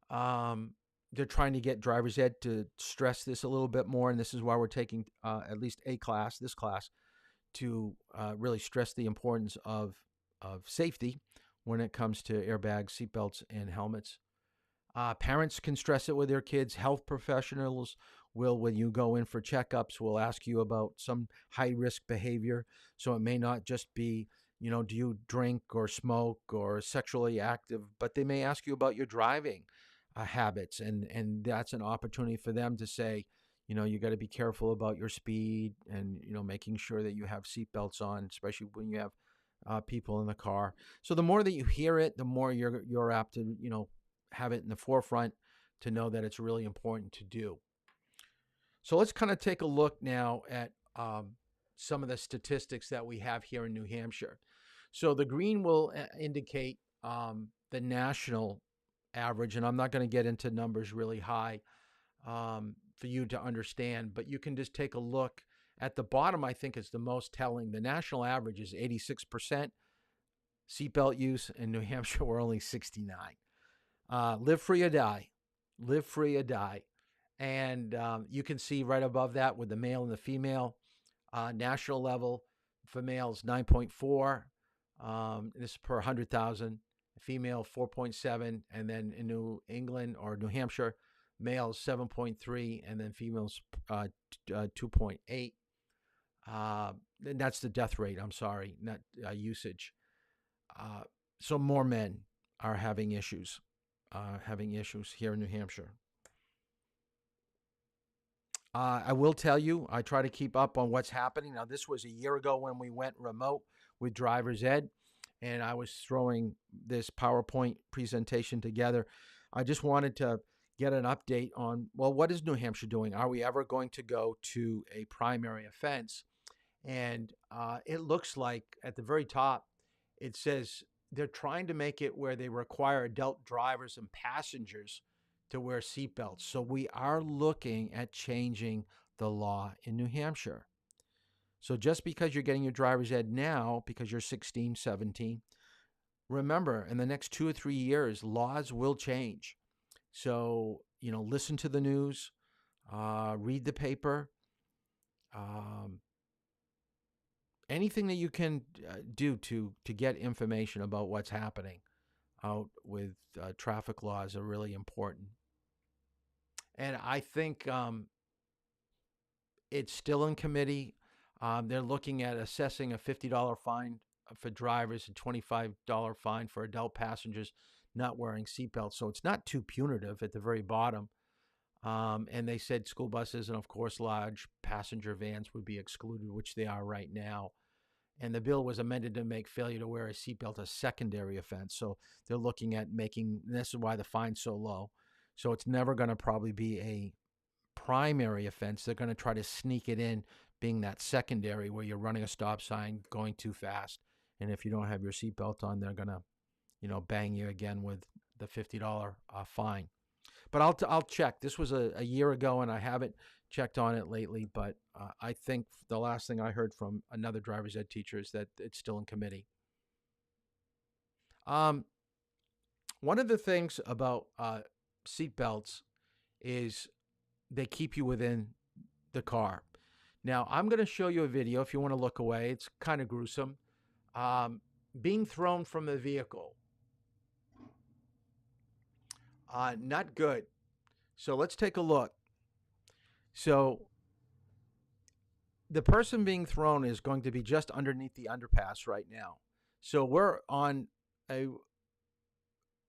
They're trying to get driver's ed to stress this a little bit more, and this is why we're taking at least this class, to really stress the importance of safety when it comes to airbags, seatbelts, and helmets. Parents can stress it with their kids. Health professionals will, when you go in for checkups, will ask you about some high-risk behavior. So it may not just be, do you drink or smoke or sexually active, but they may ask you about your driving habits, and that's an opportunity for them to say, you got to be careful about your speed, and making sure that you have seatbelts on, especially when you have people in the car. So the more that you hear it, the more you're apt to have it in the forefront to know that it's really important to do. So let's kind of take a look now at some of the statistics that we have here in New Hampshire. So the green will indicate the national average, and I'm not going to get into numbers really high for you to understand, but you can just take a look at the bottom. I think is the most telling. The national average is 86% seatbelt use. In New Hampshire, we're only 69. Live free or die. Live free or die. And you can see right above that with the male and the female. National level for males, 9.4. This is per 100,000. Female, 4.7. And then in New England or New Hampshire, males, 7.3. And then females, 2.8. And that's the death rate. I'm sorry, not usage. So more men are having issues here in New Hampshire. I will tell you, I try to keep up on what's happening. Now, this was a year ago when we went remote with driver's ed, and I was throwing this PowerPoint presentation together. I just wanted to get an update on, well, what is New Hampshire doing? Are we ever going to go to a primary offense? And it looks like at the very top, it says they're trying to make it where they require adult drivers and passengers to wear seatbelts. So we are looking at changing the law in New Hampshire. So just because you're getting your driver's ed now, because you're 16, 17, remember in the next 2 or 3 years, laws will change. So, listen to the news, read the paper, um, anything that you can do to get information about what's happening out with traffic laws are really important. And I think it's still in committee. They're looking at assessing a $50 fine for drivers and $25 fine for adult passengers not wearing seatbelts. So it's not too punitive at the very bottom. And they said school buses and, of course, large passenger vans would be excluded, which they are right now. And the bill was amended to make failure to wear a seatbelt a secondary offense. So they're looking at making, this is why the fine's so low. So it's never going to probably be a primary offense. They're going to try to sneak it in, being that secondary where you're running a stop sign, going too fast. And if you don't have your seatbelt on, they're going to, bang you again with the $50 fine. But I'll check. This was a year ago, and I haven't checked on it lately. But I think the last thing I heard from another driver's ed teacher is that it's still in committee. One of the things about seatbelts is they keep you within the car. Now, I'm going to show you a video if you want to look away. It's kind of gruesome. Being thrown from the vehicle. Not good. So let's take a look. So the person being thrown is going to be just underneath the underpass right now. So we're on a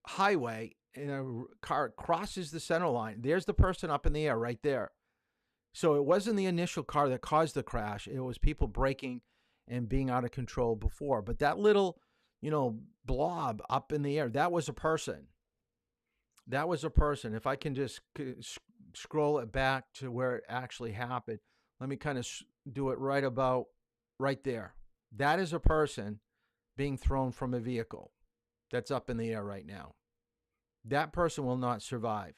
highway and a car crosses the center line. There's the person up in the air right there. So it wasn't the initial car that caused the crash. It was people braking and being out of control before. But that little, blob up in the air, that was a person. That was a person. If I can just scroll it back to where it actually happened, let me kind of do it right there. That is a person being thrown from a vehicle that's up in the air right now. That person will not survive.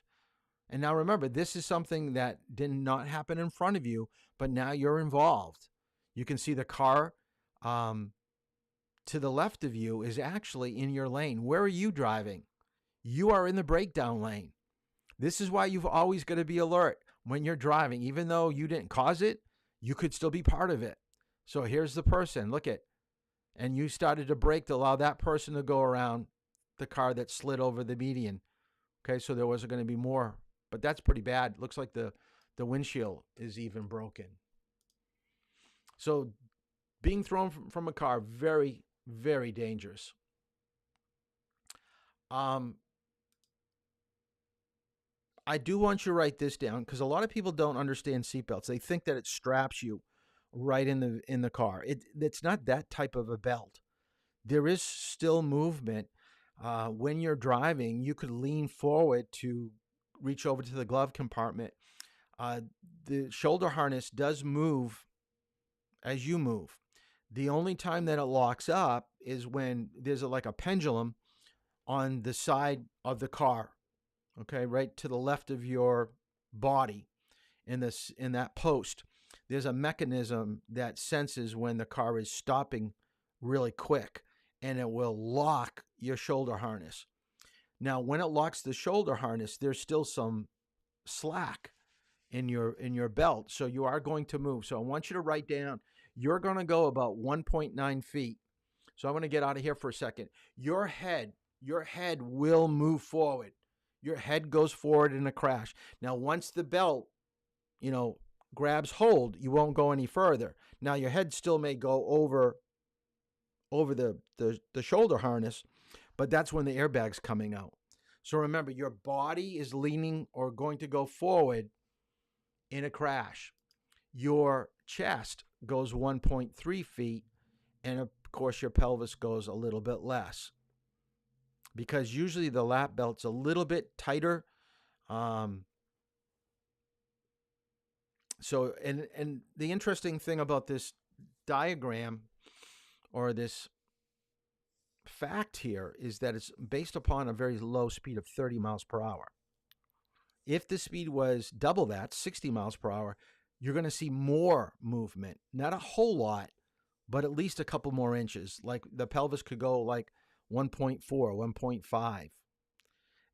And now remember, this is something that did not happen in front of you, but now you're involved. You can see the car to the left of you is actually in your lane. Where are you driving? You are in the breakdown lane. This is why you've always got to be alert when you're driving. Even though you didn't cause it, you could still be part of it. So here's the person. Look at, and you started to brake to allow that person to go around the car that slid over the median. Okay, so there wasn't going to be more, but that's pretty bad. Looks like the windshield is even broken. So being thrown from a car, very, very dangerous. I do want you to write this down because a lot of people don't understand seatbelts. They think that it straps you right in the car. It's not that type of a belt. There is still movement. When you're driving, you could lean forward to reach over to the glove compartment. The shoulder harness does move as you move. The only time that it locks up is when there's like a pendulum on the side of the car. Okay, right to the left of your body in that post. There's a mechanism that senses when the car is stopping really quick, and it will lock your shoulder harness. Now, when it locks the shoulder harness, there's still some slack in your belt, so you are going to move. So I want you to write down, you're going to go about 1.9 feet. So I'm going to get out of here for a second. Your head will move forward. Your head goes forward in a crash. Now, once the belt, grabs hold, you won't go any further. Now, your head still may go over the shoulder harness, but that's when the airbag's coming out. So remember, your body is leaning or going to go forward in a crash. Your chest goes 1.3 feet, and of course, your pelvis goes a little bit less. Because usually the lap belt's a little bit tighter Um, so, and the interesting thing about this diagram or this fact here is that it's based upon a very low speed of 30 miles per hour. If the speed was double that, 60 miles per hour, you're going to see more movement. Not a whole lot, but at least a couple more inches. Like the pelvis could go like 1.4, 1.5.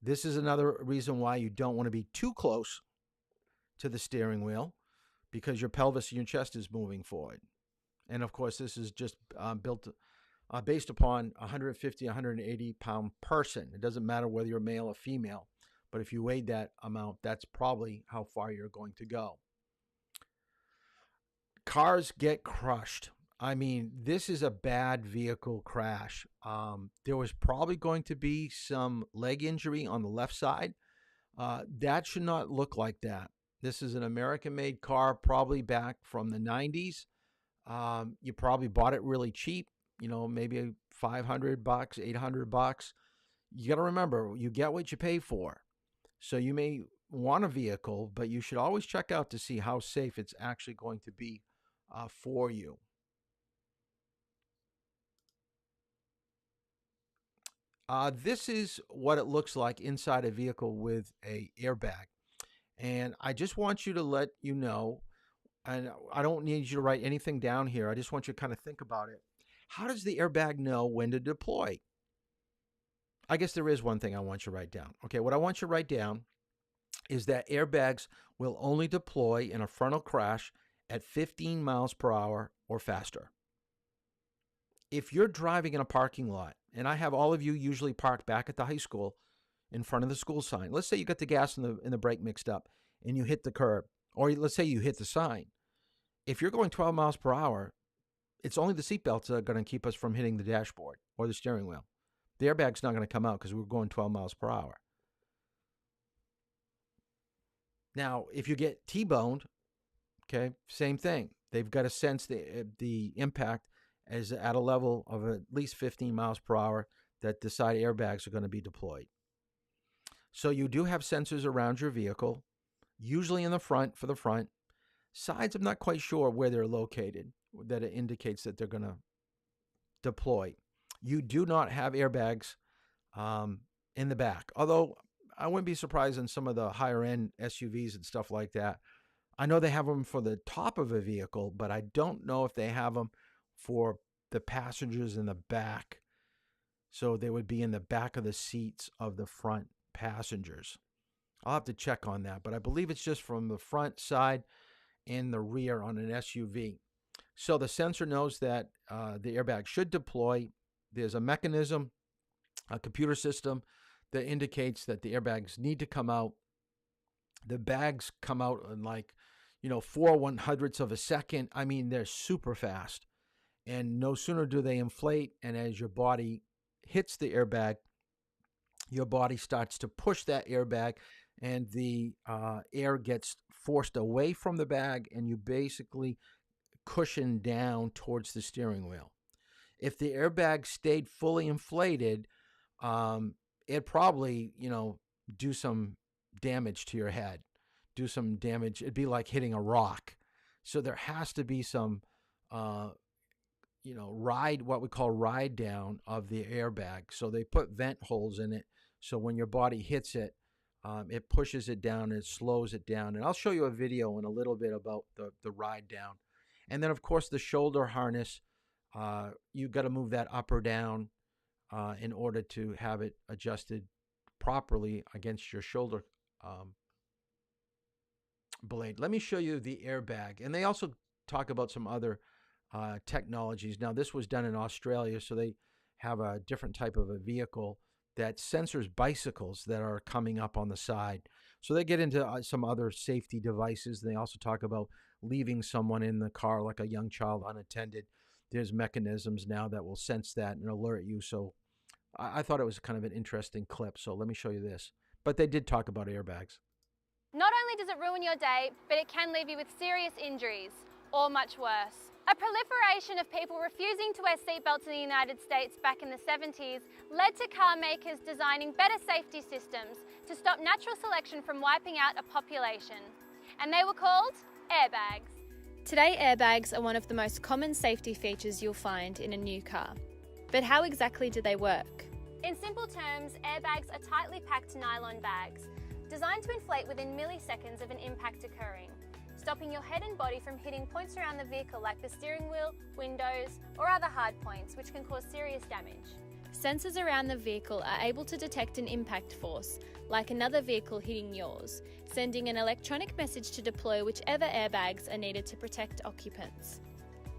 This is another reason why you don't want to be too close to the steering wheel because your pelvis and your chest is moving forward. And of course, this is just based upon 150, 180 pound person. It doesn't matter whether you're male or female, but if you weighed that amount, that's probably how far you're going to go. Cars get crushed. I mean, this is a bad vehicle crash. There was probably going to be some leg injury on the left side. That should not look like that. This is an American-made car, probably back from the 90s. You probably bought it really cheap, maybe $500, $800. You got to remember, you get what you pay for. So you may want a vehicle, but you should always check out to see how safe it's actually going to be for you. This is what it looks like inside a vehicle with a airbag. And I just want you to let you know, and I don't need you to write anything down here. I just want you to kind of think about it. How does the airbag know when to deploy? I guess there is one thing I want you to write down. Okay, what I want you to write down is that airbags will only deploy in a frontal crash at 15 miles per hour or faster. If you're driving in a parking lot, and I have all of you usually parked back at the high school in front of the school sign. Let's say you got the gas and the brake mixed up and you hit the curb, or let's say you hit the sign. If you're going 12 miles per hour, it's only the seatbelts that are going to keep us from hitting the dashboard or the steering wheel. The airbag's not going to come out because we're going 12 miles per hour. Now, if you get T-boned, okay, same thing. They've got to sense the impact as at a level of at least 15 miles per hour that the side airbags are going to be deployed. So you do have sensors around your vehicle, usually in the front for the front. Sides, I'm not quite sure where they're located, that it indicates that they're going to deploy. You do not have airbags in the back, although I wouldn't be surprised in some of the higher end SUVs and stuff like that. I know they have them for the top of a vehicle, but I don't know if they have them for the passengers in the back. So they would be in the back of the seats of the front passengers. I'll have to check on that, but I believe it's just from the front, side, and the rear on an SUV. So the sensor knows that the airbag should deploy. There's a mechanism, a computer system that indicates that the airbags need to come out. The bags come out in 4/100ths of a second. I mean, they're super fast. And no sooner do they inflate, and as your body hits the airbag, your body starts to push that airbag, and the air gets forced away from the bag, and you basically cushion down towards the steering wheel. If the airbag stayed fully inflated, it'd probably, do some damage to your head, do some damage. It'd be like hitting a rock. So there has to be some, what we call ride down of the airbag. So they put vent holes in it. So when your body hits it, it pushes it down and it slows it down. And I'll show you a video in a little bit about the ride down. And then, of course, the shoulder harness, you've got to move that up or down in order to have it adjusted properly against your shoulder blade. Let me show you the airbag. And they also talk about some other technologies. Now, this was done in Australia, so they have a different type of a vehicle that censors bicycles that are coming up on the side. So they get into some other safety devices. They also talk about leaving someone in the car, like a young child, unattended. There's mechanisms now that will sense that and alert you. So I thought it was kind of an interesting clip. So let me show you this. But they did talk about airbags. Not only does it ruin your day, but it can leave you with serious injuries. or much worse. A proliferation of people refusing to wear seatbelts in the United States back in the 70s led to car makers designing better safety systems to stop natural selection from wiping out a population. And they were called airbags. Today, airbags are one of the most common safety features you'll find in a new car. But how exactly do they work? In simple terms, airbags are tightly packed nylon bags designed to inflate within milliseconds of an impact occurring, stopping your head and body from hitting points around the vehicle like the steering wheel, windows, or other hard points which can cause serious damage. Sensors around the vehicle are able to detect an impact force, like another vehicle hitting yours, sending an electronic message to deploy whichever airbags are needed to protect occupants.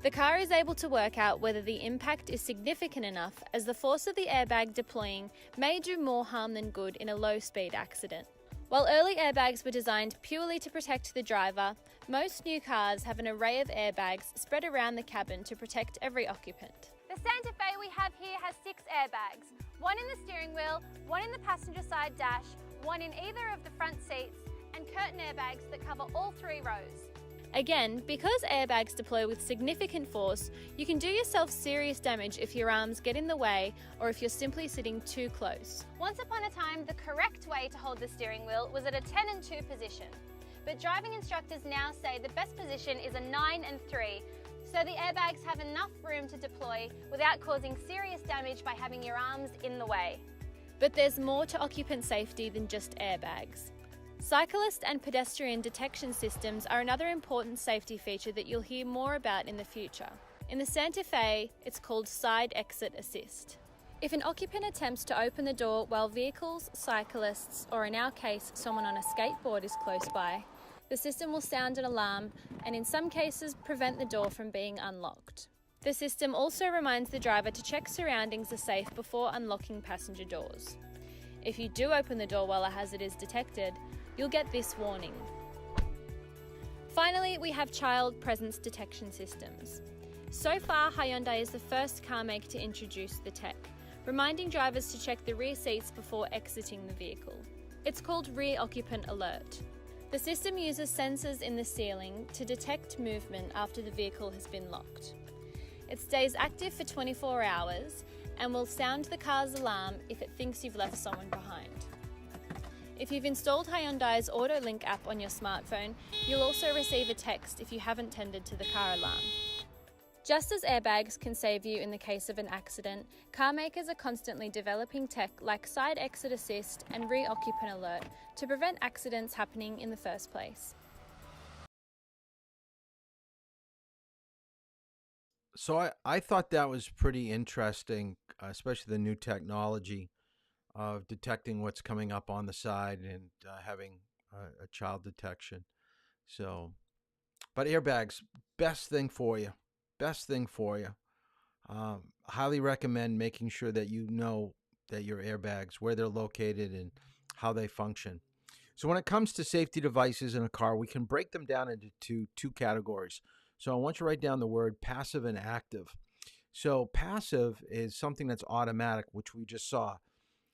The car is able to work out whether the impact is significant enough, as the force of the airbag deploying may do more harm than good in a low-speed accident. While early airbags were designed purely to protect the driver, most new cars have an array of airbags spread around the cabin to protect every occupant. The Santa Fe we have here has 6 airbags, one in the steering wheel, one in the passenger side dash, one in either of the front seats, and curtain airbags that cover all 3 rows. Again, because airbags deploy with significant force, you can do yourself serious damage if your arms get in the way or if you're simply sitting too close. Once upon a time, the correct way to hold the steering wheel was at a 10 and 2 position. But driving instructors now say the best position is a 9 and 3, so the airbags have enough room to deploy without causing serious damage by having your arms in the way. But there's more to occupant safety than just airbags. Cyclist and pedestrian detection systems are another important safety feature that you'll hear more about in the future. In the Santa Fe, it's called side exit assist. If an occupant attempts to open the door while vehicles, cyclists, or in our case, someone on a skateboard is close by, the system will sound an alarm and in some cases prevent the door from being unlocked. The system also reminds the driver to check surroundings are safe before unlocking passenger doors. If you do open the door while a hazard is detected, you'll get this warning. Finally, we have child presence detection systems. So far, Hyundai is the first car maker to introduce the tech, reminding drivers to check the rear seats before exiting the vehicle. It's called Rear Occupant Alert. The system uses sensors in the ceiling to detect movement after the vehicle has been locked. It stays active for 24 hours and will sound the car's alarm if it thinks you've left someone behind. If you've installed Hyundai's AutoLink app on your smartphone, you'll also receive a text if you haven't tended to the car alarm. Just as airbags can save you in the case of an accident, car makers are constantly developing tech like side exit assist and rear occupant alert to prevent accidents happening in the first place. So I thought that was pretty interesting, especially the new technology of detecting what's coming up on the side and having a child detection. So, but airbags, best thing for you. Best thing for you. Highly recommend making sure that you know that your airbags, where they're located and how they function. So when it comes to safety devices in a car, we can break them down into two categories. So I want you to write down the word passive and active. So passive is something that's automatic, which we just saw,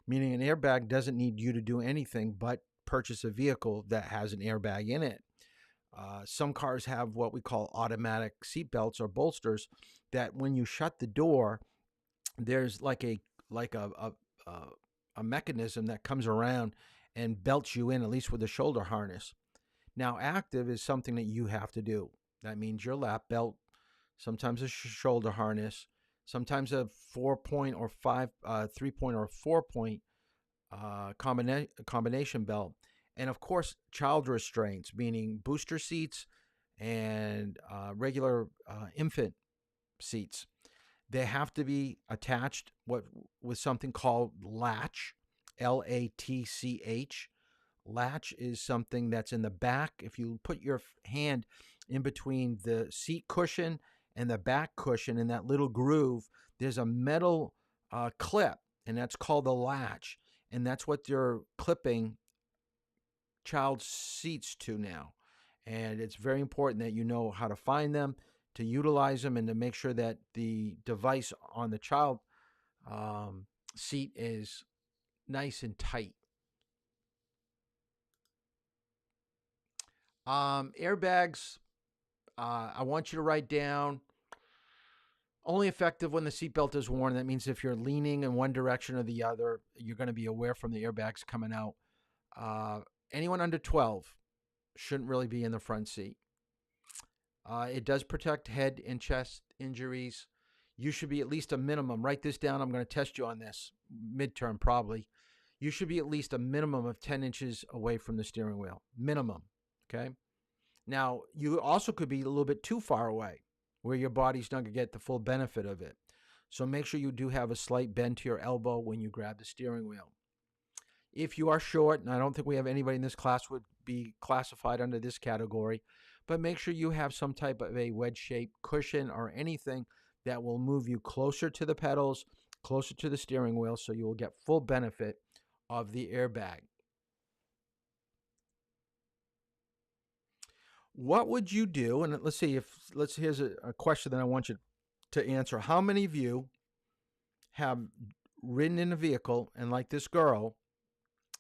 meaning an airbag doesn't need you to do anything but purchase a vehicle that has an airbag in it. Some cars have what we call automatic seatbelts or bolsters that when you shut the door, there's like a mechanism that comes around and belts you in, at least with a shoulder harness. Now, active is something that you have to do. That means your lap belt, sometimes a shoulder harness, sometimes a 4-point or 3-point or 4-point combination belt, and of course, child restraints, meaning booster seats and regular infant seats. They have to be attached with something called latch, Latch. Latch is something that's in the back. If you put your hand in between the seat cushion and the back cushion in that little groove, there's a metal clip, and that's called the latch. And that's what they're clipping child seats to now. And it's very important that you know how to find them, to utilize them, and to make sure that the device on the child seat is nice and tight. Airbags, I want you to write down only effective when the seatbelt is worn. That means if you're leaning in one direction or the other, you're going to be aware from the airbags coming out. Uh, Anyone under 12 shouldn't really be in the front seat. It does protect head and chest injuries. You should be at least a minimum. Write this down. I'm going to test you on this midterm probably. You should be at least a minimum of 10 inches away from the steering wheel. Minimum. Okay. Now, you also could be a little bit too far away where your body's not going to get the full benefit of it. So make sure you do have a slight bend to your elbow when you grab the steering wheel. If you are short, and I don't think we have anybody in this class would be classified under this category, but make sure you have some type of a wedge-shaped cushion or anything that will move you closer to the pedals, closer to the steering wheel, so you will get full benefit of the airbag. What would you do? And let's see here's a question that I want you to answer. How many of you have ridden in a vehicle and, like this girl,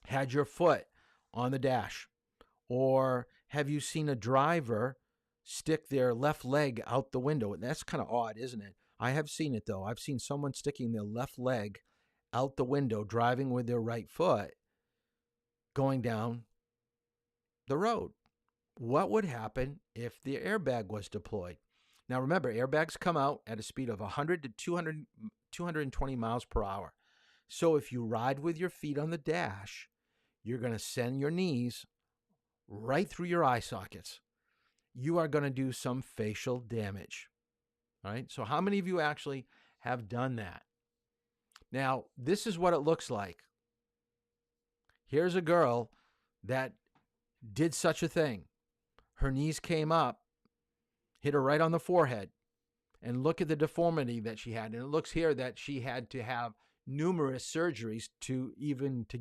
had your foot on the dash? Or have you seen a driver stick their left leg out the window? And that's kind of odd, isn't it? I have seen it, though. I've seen someone sticking their left leg out the window, driving with their right foot, going down the road. What would happen if the airbag was deployed? Now, remember, airbags come out at a speed of 100 to 220 miles per hour. So if you ride with your feet on the dash, you're going to send your knees right through your eye sockets. You are going to do some facial damage. All right. So how many of you actually have done that? Now, this is what it looks like. Here's a girl that did such a thing. Her knees came up, hit her right on the forehead, and look at the deformity that she had. And it looks here that she had to have numerous surgeries to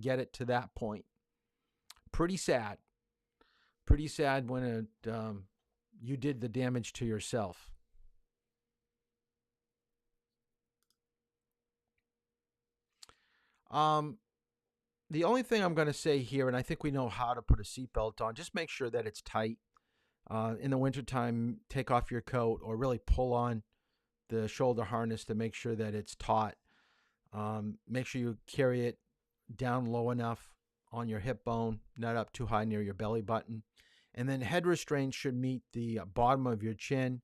get it to that point. Pretty sad. Pretty sad when you did the damage to yourself. The only thing I'm going to say here, and I think we know how to put a seatbelt on, just make sure that it's tight. In the wintertime, take off your coat or really pull on the shoulder harness to make sure that it's taut. Make sure you carry it down low enough on your hip bone, not up too high near your belly button. And then head restraints should meet the bottom of your chin.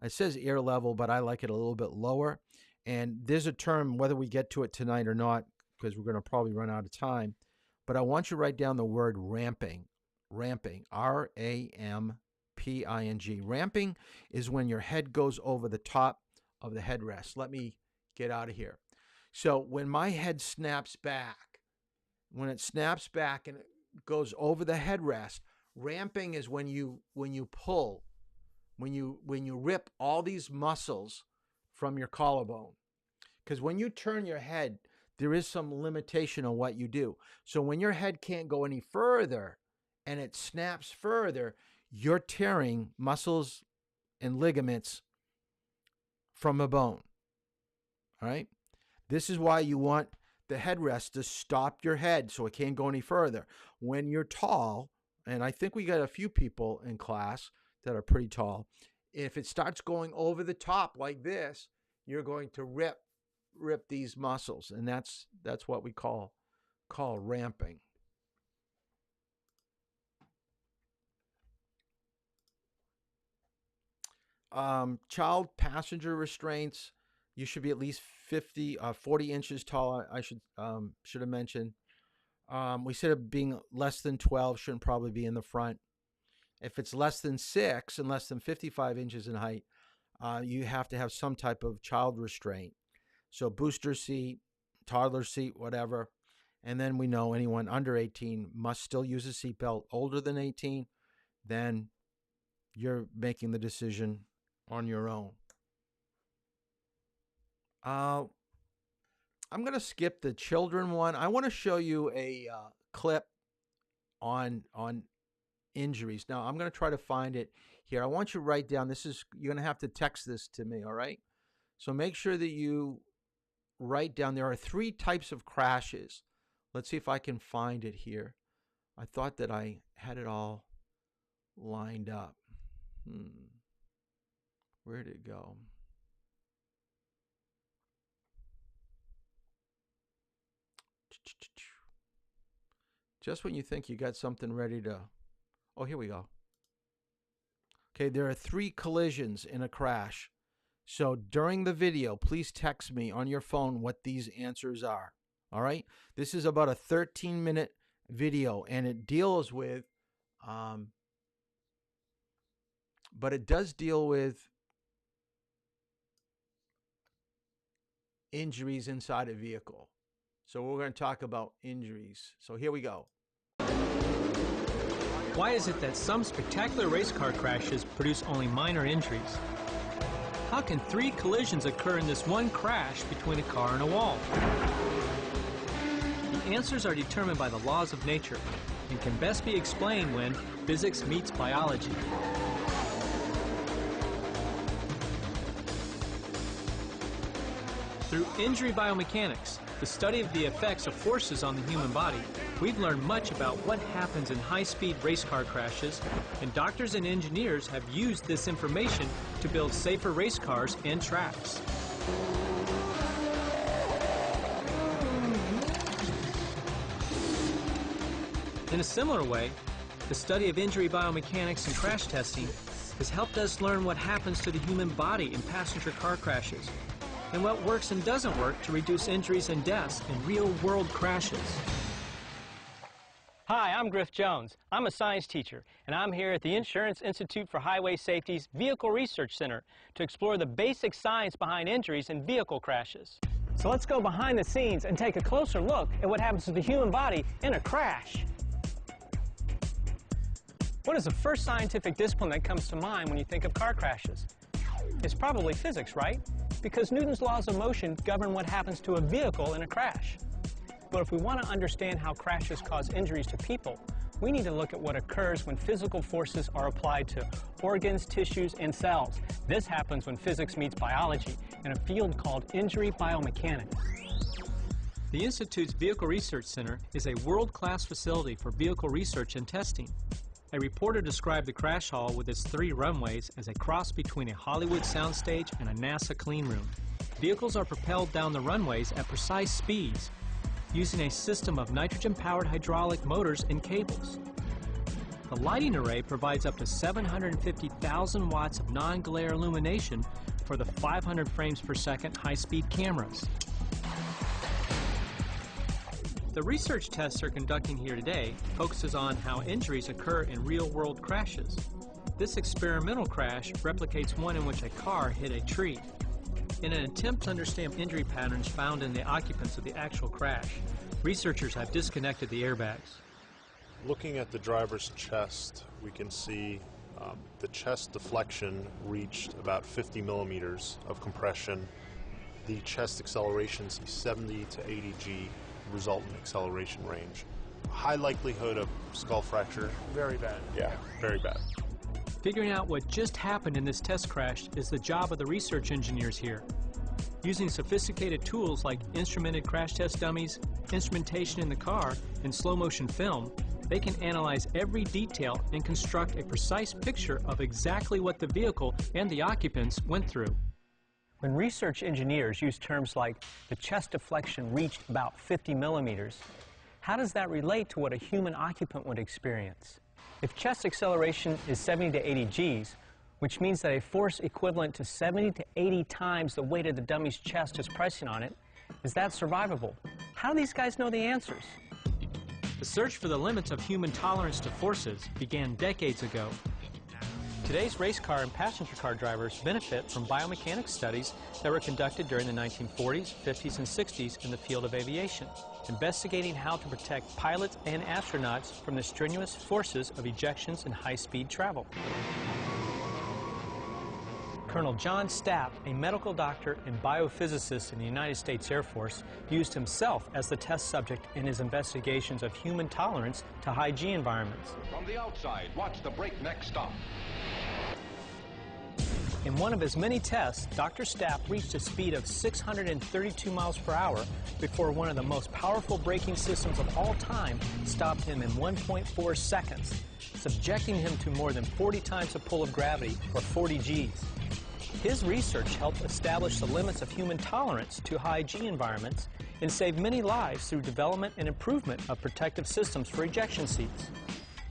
It says ear level, but I like it a little bit lower. And there's a term, whether we get to it tonight or not, because we're going to probably run out of time, but I want you to write down the word ramping. Ramping, R-A-M-P-I-N-G. Ramping is when your head goes over the top of the headrest. Let me get out of here. So when my head snaps back, when it snaps back and it goes over the headrest, ramping is when you pull, when you rip all these muscles from your collarbone. Because when you turn your head, there is some limitation on what you do. So when your head can't go any further and it snaps further, you're tearing muscles and ligaments from a bone. All right? This is why you want the headrest to stop your head so it can't go any further. When you're tall, and I think we got a few people in class that are pretty tall, if it starts going over the top like this, you're going to rip these muscles, and that's what we call ramping. Child passenger restraints, you should be at least 40 inches tall. I should have mentioned. We said it being less than 12 shouldn't probably be in the front. If it's less than 6 and less than 55 inches in height, you have to have some type of child restraint. So booster seat, toddler seat, whatever. And then we know anyone under 18 must still use a seatbelt. Older than 18, then you're making the decision on your own. I'm going to skip the children one. I want to show you a clip on injuries. Now, I'm going to try to find it here. I want you to write down, you're going to have to text this to me, all right? So make sure that you write down, there are 3 types of crashes. Let's see if I can find it here. I thought that I had it all lined up. Where did it go? Just when you think you got something ready to... Oh, here we go. Okay, there are 3 collisions in a crash. So during the video, please text me on your phone what these answers are. All right? This is about a 13-minute video, and it deals with... but it does deal with injuries inside a vehicle. So we're going to talk about injuries. So here we go. Why is it that some spectacular race car crashes produce only minor injuries? How can 3 collisions occur in this one crash between a car and a wall? The answers are determined by the laws of nature and can best be explained when physics meets biology. Through injury biomechanics, the study of the effects of forces on the human body, we've learned much about what happens in high-speed race car crashes, and doctors and engineers have used this information to build safer race cars and tracks. In a similar way, the study of injury biomechanics and crash testing has helped us learn what happens to the human body in passenger car crashes, and what works and doesn't work to reduce injuries and deaths in real-world crashes. Hi, I'm Griff Jones. I'm a science teacher, and I'm here at the Insurance Institute for Highway Safety's Vehicle Research Center to explore the basic science behind injuries in vehicle crashes. So let's go behind the scenes and take a closer look at what happens to the human body in a crash. What is the first scientific discipline that comes to mind when you think of car crashes? It's probably physics, right? Because Newton's laws of motion govern what happens to a vehicle in a crash. But if we want to understand how crashes cause injuries to people, we need to look at what occurs when physical forces are applied to organs, tissues, and cells. This happens when physics meets biology in a field called injury biomechanics. The Institute's Vehicle Research Center is a world-class facility for vehicle research and testing. A reporter described the crash hall with its 3 runways as a cross between a Hollywood soundstage and a NASA clean room. Vehicles are propelled down the runways at precise speeds, using a system of nitrogen-powered hydraulic motors and cables. The lighting array provides up to 750,000 watts of non-glare illumination for the 500 frames per second high-speed cameras. The research tests they're conducting here today focuses on how injuries occur in real-world crashes. This experimental crash replicates one in which a car hit a tree. In an attempt to understand injury patterns found in the occupants of the actual crash, researchers have disconnected the airbags. Looking at the driver's chest, we can see the chest deflection reached about 50 millimeters of compression. The chest accelerations 70 to 80 G resultant acceleration range. High likelihood of skull fracture. Very bad. Yeah, very bad. Figuring out what just happened in this test crash is the job of the research engineers here. Using sophisticated tools like instrumented crash test dummies, instrumentation in the car, and slow-motion film, they can analyze every detail and construct a precise picture of exactly what the vehicle and the occupants went through. When research engineers use terms like the chest deflection reached about 50 millimeters, how does that relate to what a human occupant would experience? If chest acceleration is 70 to 80 Gs, which means that a force equivalent to 70 to 80 times the weight of the dummy's chest is pressing on it, is that survivable? How do these guys know the answers? The search for the limits of human tolerance to forces began decades ago. Today's race car and passenger car drivers benefit from biomechanics studies that were conducted during the 1940s, 50s, and 60s in the field of aviation, investigating how to protect pilots and astronauts from the strenuous forces of ejections in high-speed travel. Colonel John Stapp, a medical doctor and biophysicist in the United States Air Force, used himself as the test subject in his investigations of human tolerance to high G environments. From the outside, watch the breakneck stop. In one of his many tests, Dr. Stapp reached a speed of 632 miles per hour before one of the most powerful braking systems of all time stopped him in 1.4 seconds, subjecting him to more than 40 times the pull of gravity, or 40 Gs. His research helped establish the limits of human tolerance to high G environments and saved many lives through development and improvement of protective systems for ejection seats.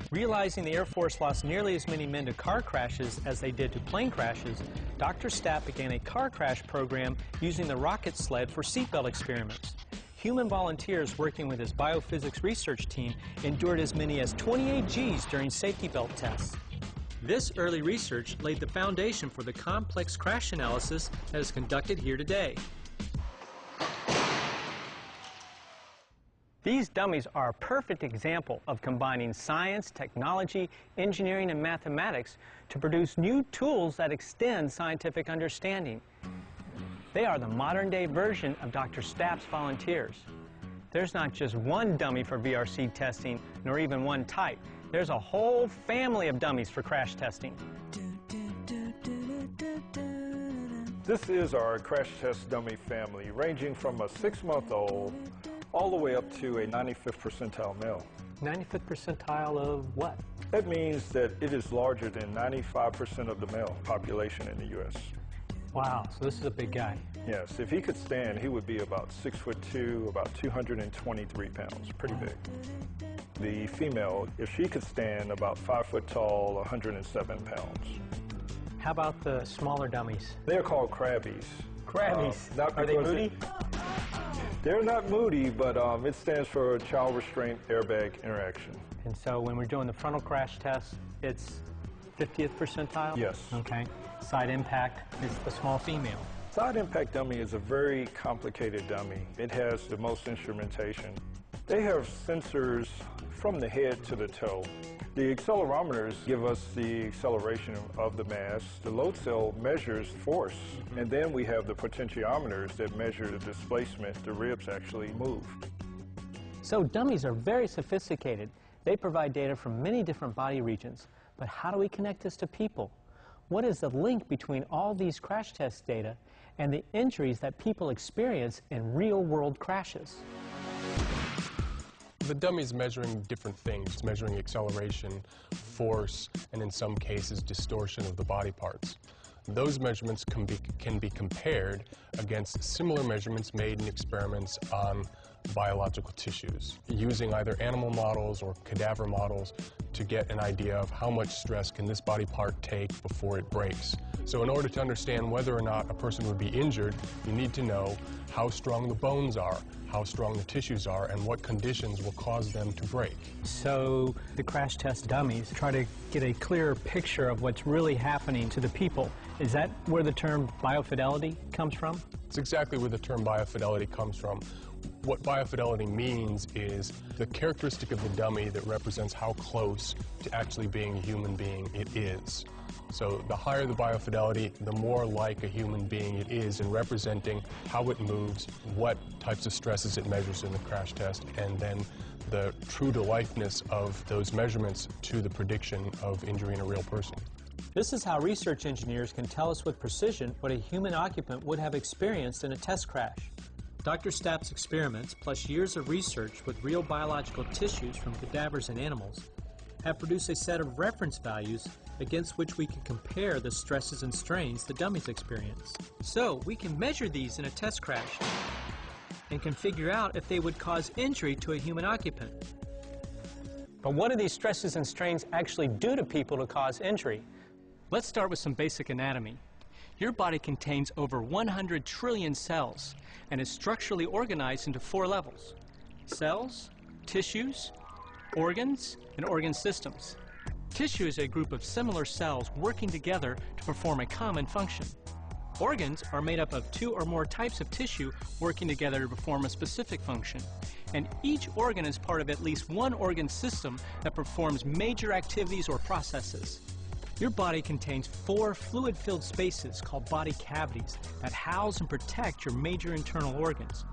Realizing the Air Force lost nearly as many men to car crashes as they did to plane crashes, Dr. Stapp began a car crash program using the rocket sled for seatbelt experiments. Human volunteers working with his biophysics research team endured as many as 28 Gs during safety belt tests. This early research laid the foundation for the complex crash analysis that is conducted here today. These dummies are a perfect example of combining science, technology, engineering, and mathematics to produce new tools that extend scientific understanding. They are the modern-day version of Dr. Stapp's volunteers. There's not just one dummy for VRC testing, nor even one type. There's a whole family of dummies for crash testing. This is our crash test dummy family, ranging from a 6-month-old all the way up to a 95th percentile male. 95th percentile of what? That means that it is larger than 95% of the male population in the U.S. Wow, so this is a big guy. Yes, if he could stand, he would be about 6'2", about 223 pounds, pretty big. The female, if she could stand, about 5 foot tall, 107 pounds. How about the smaller dummies? They're called crabbies. Crabbies. Are they moody? They're not moody, but it stands for child restraint airbag interaction. And so when we're doing the frontal crash test, it's 50th percentile? Yes. Okay. Side impact is the small female. Side impact dummy is a very complicated dummy. It has the most instrumentation. They have sensors from the head to the toe. The accelerometers give us the acceleration of the mass. The load cell measures force. And then we have the potentiometers that measure the displacement. The ribs actually move. So dummies are very sophisticated. They provide data from many different body regions. But how do we connect this to people? What is the link between all these crash test data and the injuries that people experience in real-world crashes? The dummy is measuring different things. It's measuring acceleration, force, and in some cases distortion of the body parts. Those measurements can be compared against similar measurements made in experiments on biological tissues, using either animal models or cadaver models to get an idea of how much stress can this body part take before it breaks. So in order to understand whether or not a person would be injured, you need to know how strong the bones are, how strong the tissues are, and what conditions will cause them to break. So the crash test dummies try to get a clearer picture of what's really happening to the people. Is that where the term biofidelity comes from? It's exactly where the term biofidelity comes from. What biofidelity means is the characteristic of the dummy that represents how close to actually being a human being it is. So the higher the biofidelity, the more like a human being it is in representing how it moves, what types of stresses it measures in the crash test, and then the true-to-lifeness of those measurements to the prediction of injury in a real person. This is how research engineers can tell us with precision what a human occupant would have experienced in a test crash. Dr. Stapp's experiments, plus years of research with real biological tissues from cadavers and animals, have produced a set of reference values against which we can compare the stresses and strains the dummies experience. So we can measure these in a test crash and can figure out if they would cause injury to a human occupant. But what do these stresses and strains actually do to people to cause injury? Let's start with some basic anatomy. Your body contains over 100 trillion cells and is structurally organized into 4 levels: cells, tissues, organs, and organ systems. Tissue is a group of similar cells working together to perform a common function. Organs are made up of 2 or more types of tissue working together to perform a specific function. And each organ is part of at least one organ system that performs major activities or processes. Your body contains 4 fluid-filled spaces called body cavities that house and protect your major internal organs.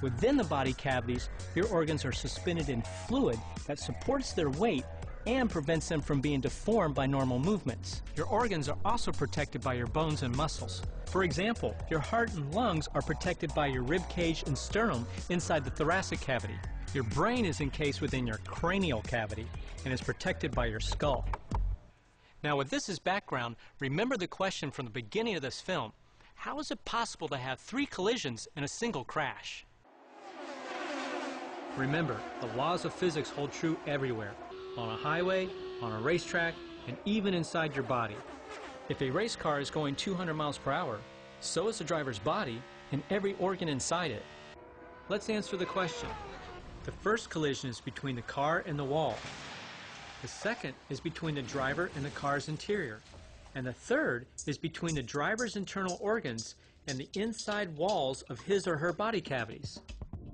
Within the body cavities, your organs are suspended in fluid that supports their weight and prevents them from being deformed by normal movements. Your organs are also protected by your bones and muscles. For example, your heart and lungs are protected by your rib cage and sternum inside the thoracic cavity. Your brain is encased within your cranial cavity and is protected by your skull. Now, with this as background, remember the question from the beginning of this film. How is it possible to have 3 collisions in a single crash? Remember, the laws of physics hold true everywhere, on a highway, on a racetrack, and even inside your body. If a race car is going 200 miles per hour, so is the driver's body and every organ inside it. Let's answer the question. The first collision is between the car and the wall. The second is between the driver and the car's interior. And the third is between the driver's internal organs and the inside walls of his or her body cavities.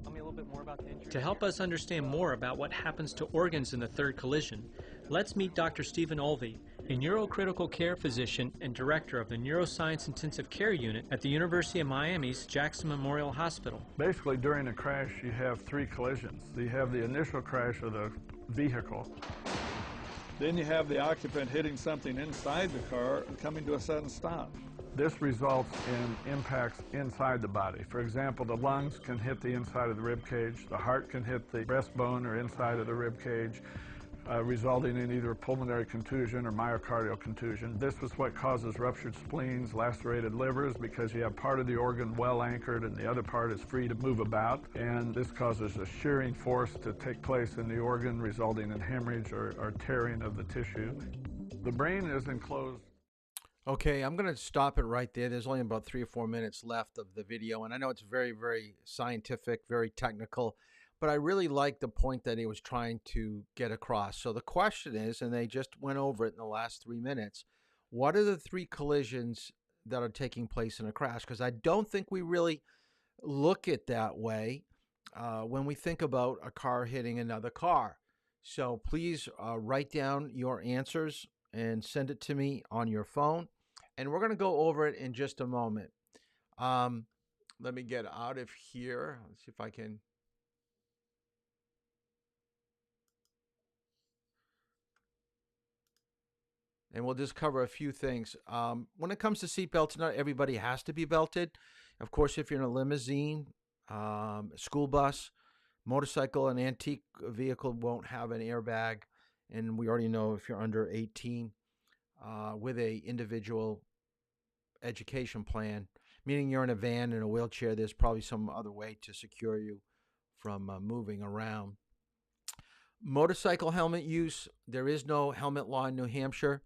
Tell me a little bit more about the injury. To help us understand more about what happens to organs in the third collision, let's meet Dr. Stephen Olvey, a neurocritical care physician and director of the Neuroscience Intensive Care Unit at the University of Miami's Jackson Memorial Hospital. Basically, during a crash, you have 3 collisions. You have the initial crash of the vehicle. Then you have the occupant hitting something inside the car and coming to a sudden stop. This results in impacts inside the body. For example, the lungs can hit the inside of the rib cage, the heart can hit the breastbone or inside of the rib cage, resulting in either pulmonary contusion or myocardial contusion. This is what causes ruptured spleens, lacerated livers, because you have part of the organ well anchored and the other part is free to move about. And this causes a shearing force to take place in the organ, resulting in hemorrhage or tearing of the tissue. The brain is enclosed. Okay, I'm going to stop it right there. There's only about 3 or 4 minutes left of the video, and I know it's very, very scientific, very technical, but I really like the point that he was trying to get across. So the question is, and they just went over it in the last 3 minutes, what are the 3 collisions that are taking place in a crash? Because I don't think we really look at that way when we think about a car hitting another car. So please write down your answers and send it to me on your phone. And we're going to go over it in just a moment. Let me get out of here. Let's see if I can. And we'll just cover a few things. When it comes to seatbelts, not everybody has to be belted. Of course, if you're in a limousine, school bus, motorcycle, an antique vehicle won't have an airbag. And we already know if you're under 18 with a individual education plan, meaning you're in a van in a wheelchair, there's probably some other way to secure you from moving around. Motorcycle helmet use, there is no helmet law in New Hampshire.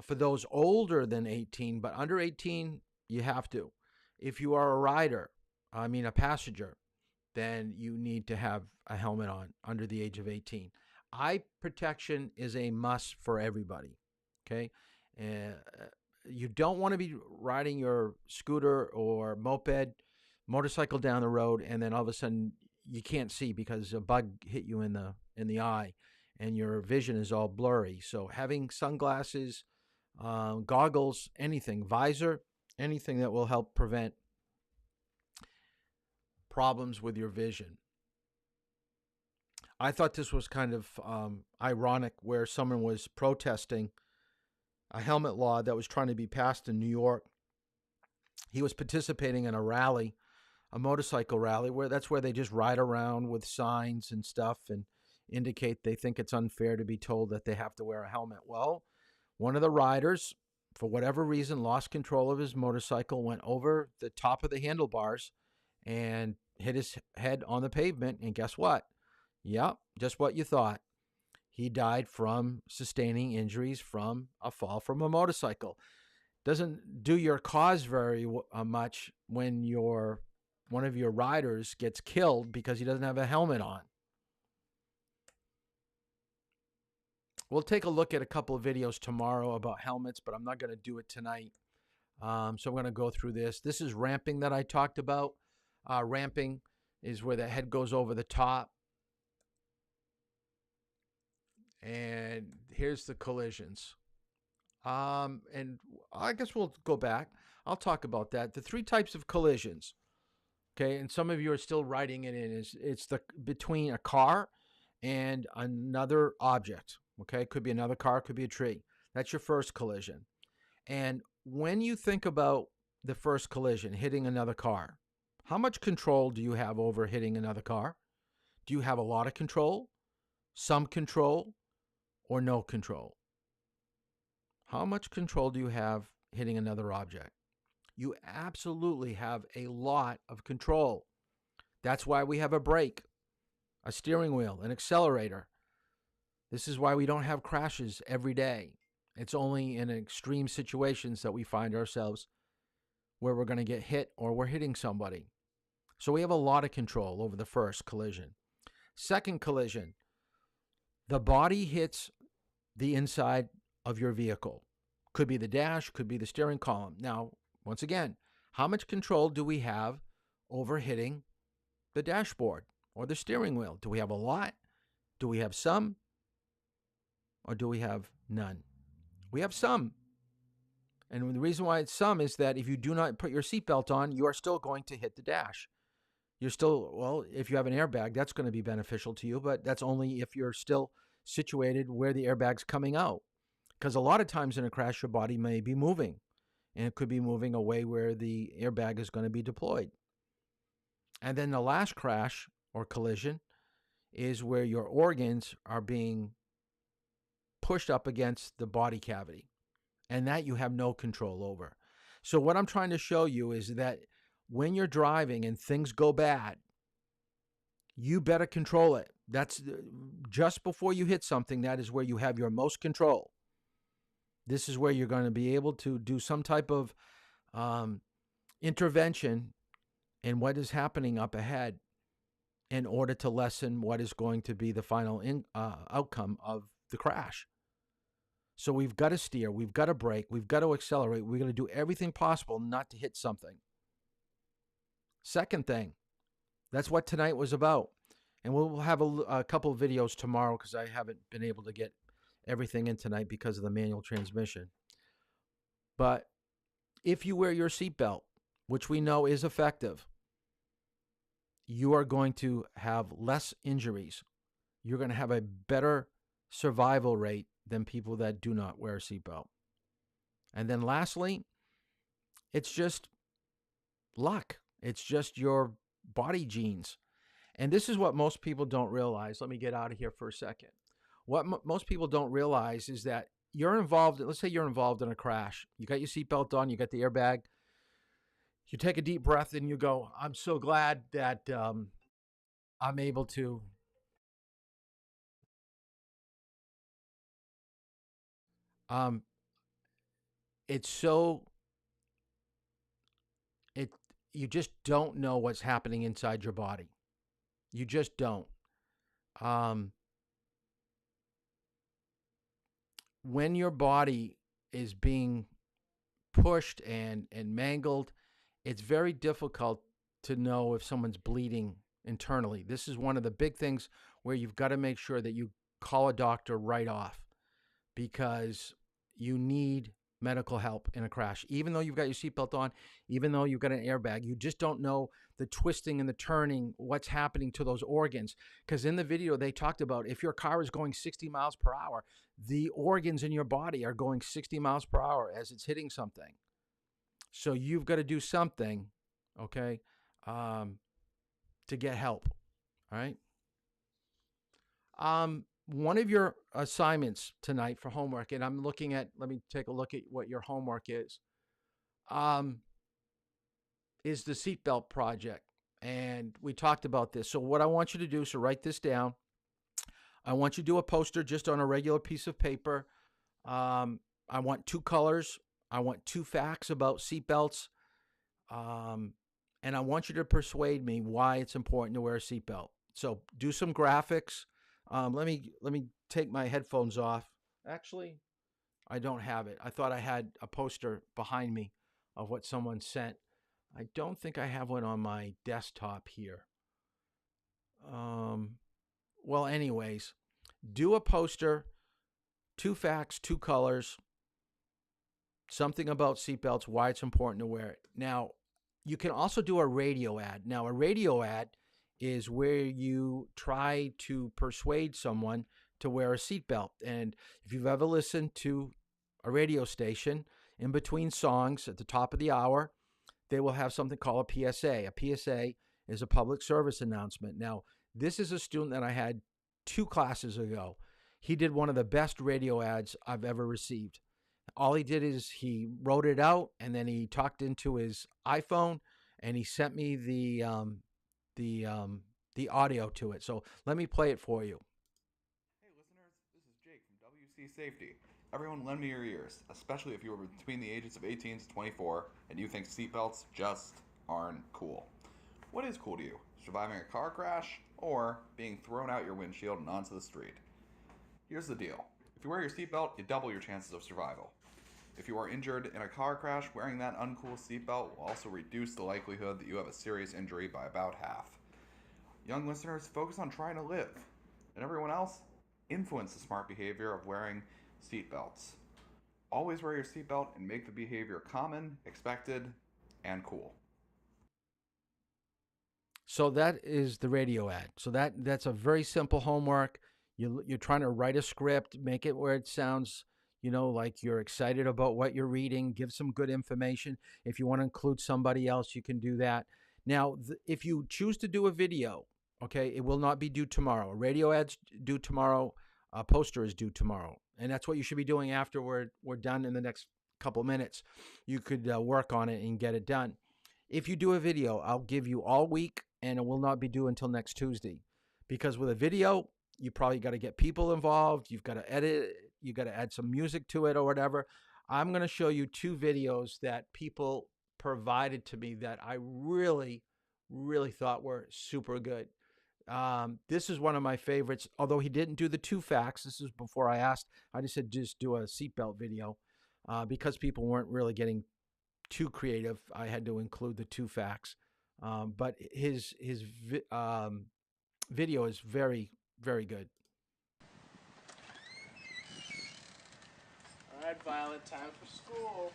For those older than 18, but under 18, you have to. If you are a rider, a passenger, then you need to have a helmet on under the age of 18. Eye protection is a must for everybody, okay? You don't want to be riding your scooter or moped, motorcycle down the road, and then all of a sudden you can't see because a bug hit you in the eye and your vision is all blurry. So having sunglasses, goggles, anything, visor, anything that will help prevent problems with your vision. I thought this was kind of ironic where someone was protesting a helmet law that was trying to be passed in New York. He was participating in a rally, a motorcycle rally, where they just ride around with signs and stuff and indicate they think it's unfair to be told that they have to wear a helmet. Well, one of the riders, for whatever reason, lost control of his motorcycle, went over the top of the handlebars and hit his head on the pavement. And guess what? Yep, just what you thought. He died from sustaining injuries from a fall from a motorcycle. Doesn't do your cause very much when one of your riders gets killed because he doesn't have a helmet on. We'll take a look at a couple of videos tomorrow about helmets, but I'm not going to do it tonight. So I'm going to go through this. This is ramping that I talked about. Ramping is where the head goes over the top. And here's the collisions. And I guess we'll go back. I'll talk about that. The 3 types of collisions. Okay, and some of you are still writing it in. It's between a car and another object. Okay, it could be another car, it could be a tree. That's your first collision. And when you think about the first collision, hitting another car, how much control do you have over hitting another car? Do you have a lot of control, some control, or no control? how much control do you have hitting another object? You absolutely have a lot of control. That's why we have a brake, a steering wheel, an accelerator. This is why we don't have crashes every day. It's only in extreme situations that we find ourselves where we're going to get hit or we're hitting somebody. So we have a lot of control over the first collision. Second collision, the body hits the inside of your vehicle. Could be the dash, could be the steering column. Now, once again, how much control do we have over hitting the dashboard or the steering wheel? Do we have a lot? Do we have some? Or do we have none? We have some. And the reason why it's some is that if you do not put your seatbelt on, you are still going to hit the dash. You're still, well, if you have an airbag, that's going to be beneficial to you, but that's only if you're still situated where the airbag's coming out. Because a lot of times in a crash, your body may be moving, and it could be moving away where the airbag is going to be deployed. And then the last crash or collision is where your organs are being pushed up against the body cavity, and that you have no control over. So what I'm trying to show you is that when you're driving and things go bad, you better control it. That's just before you hit something, that is where you have your most control. This is where you're going to be able to do some type of intervention in what is happening up ahead in order to lessen what is going to be the final outcome of the crash. So we've got to steer, we've got to brake, we've got to accelerate, we're going to do everything possible not to hit something. Second thing, that's what tonight was about. And we'll have a couple of videos tomorrow because I haven't been able to get everything in tonight because of the manual transmission. But if you wear your seatbelt, which we know is effective, you are going to have less injuries. You're going to have a better survival rate than people that do not wear a seatbelt. And then lastly, it's just luck. It's just your body genes. And this is what most people don't realize. Let me get out of here for a second. What most people don't realize is that you're involved, let's say you're involved in a crash. You got your seatbelt on, you got the airbag. You take a deep breath and you go, I'm so glad that I'm able to you just don't know what's happening inside your body. You just don't. When your body is being pushed and mangled, it's very difficult to know if someone's bleeding internally. This is one of the big things where you've got to make sure that you call a doctor right off, because you need medical help in a crash. Even though you've got your seatbelt on, even though you've got an airbag, you just don't know the twisting and the turning, what's happening to those organs. Because in the video, they talked about if your car is going 60 miles per hour, the organs in your body are going 60 miles per hour as it's hitting something. So you've got to do something, okay, to get help, all right? One of your assignments tonight for homework, and I'm looking at, let me take a look at what your homework is the seatbelt project. And we talked about this. So what I want you to do, so write this down. I want you to do a poster just on a regular piece of paper. I want 2 colors. I want 2 facts about seatbelts. And I want you to persuade me why it's important to wear a seatbelt. So do some graphics. Let me take my headphones off. Actually, I don't have it. I thought I had a poster behind me of what someone sent. I don't think I have one on my desktop here. Well, anyways, do a poster, 2 facts, 2 colors, something about seatbelts, why it's important to wear it. Now, you can also do a radio ad. Now, a radio ad is where you try to persuade someone to wear a seatbelt. And if you've ever listened to a radio station, in between songs at the top of the hour, they will have something called a PSA. A PSA is a public service announcement. Now, this is a student that I had 2 classes ago. He did one of the best radio ads I've ever received. All he did is he wrote it out, and then he talked into his iPhone, and he sent me the the audio to it. So let me play it for you. Hey listeners, this is Jake from WC Safety. Everyone lend me your ears, especially if you are between the ages of 18 to 24 and you think seatbelts just aren't cool. What is cool to you? Surviving a car crash or being thrown out your windshield and onto the street? Here's the deal. If you wear your seatbelt, you double your chances of survival. If you are injured in a car crash, wearing that uncool seatbelt will also reduce the likelihood that you have a serious injury by about half. Young listeners, focus on trying to live. And everyone else, influence the smart behavior of wearing seatbelts. Always wear your seatbelt and make the behavior common, expected, and cool. So that is the radio ad. So that's a very simple homework. You're trying to write a script, make it where it sounds, like you're excited about what you're reading. Give some good information. If you want to include somebody else, you can do that. Now, if you choose to do a video, okay, it will not be due tomorrow. A radio ad's due tomorrow. A poster is due tomorrow. And that's what you should be doing after we're done in the next couple minutes. You could work on it and get it done. If you do a video, I'll give you all week, and it will not be due until next Tuesday. Because with a video, you probably got to get people involved. You've got to edit it. You got to add some music to it or whatever. I'm going to show you 2 videos that people provided to me that I really, really thought were super good. This is one of my favorites, although he didn't do the 2 facts. This is before I asked. I just said just do a seatbelt video because people weren't really getting too creative. I had to include the 2 facts. But his video is very, very good. All right, Violet, time for school.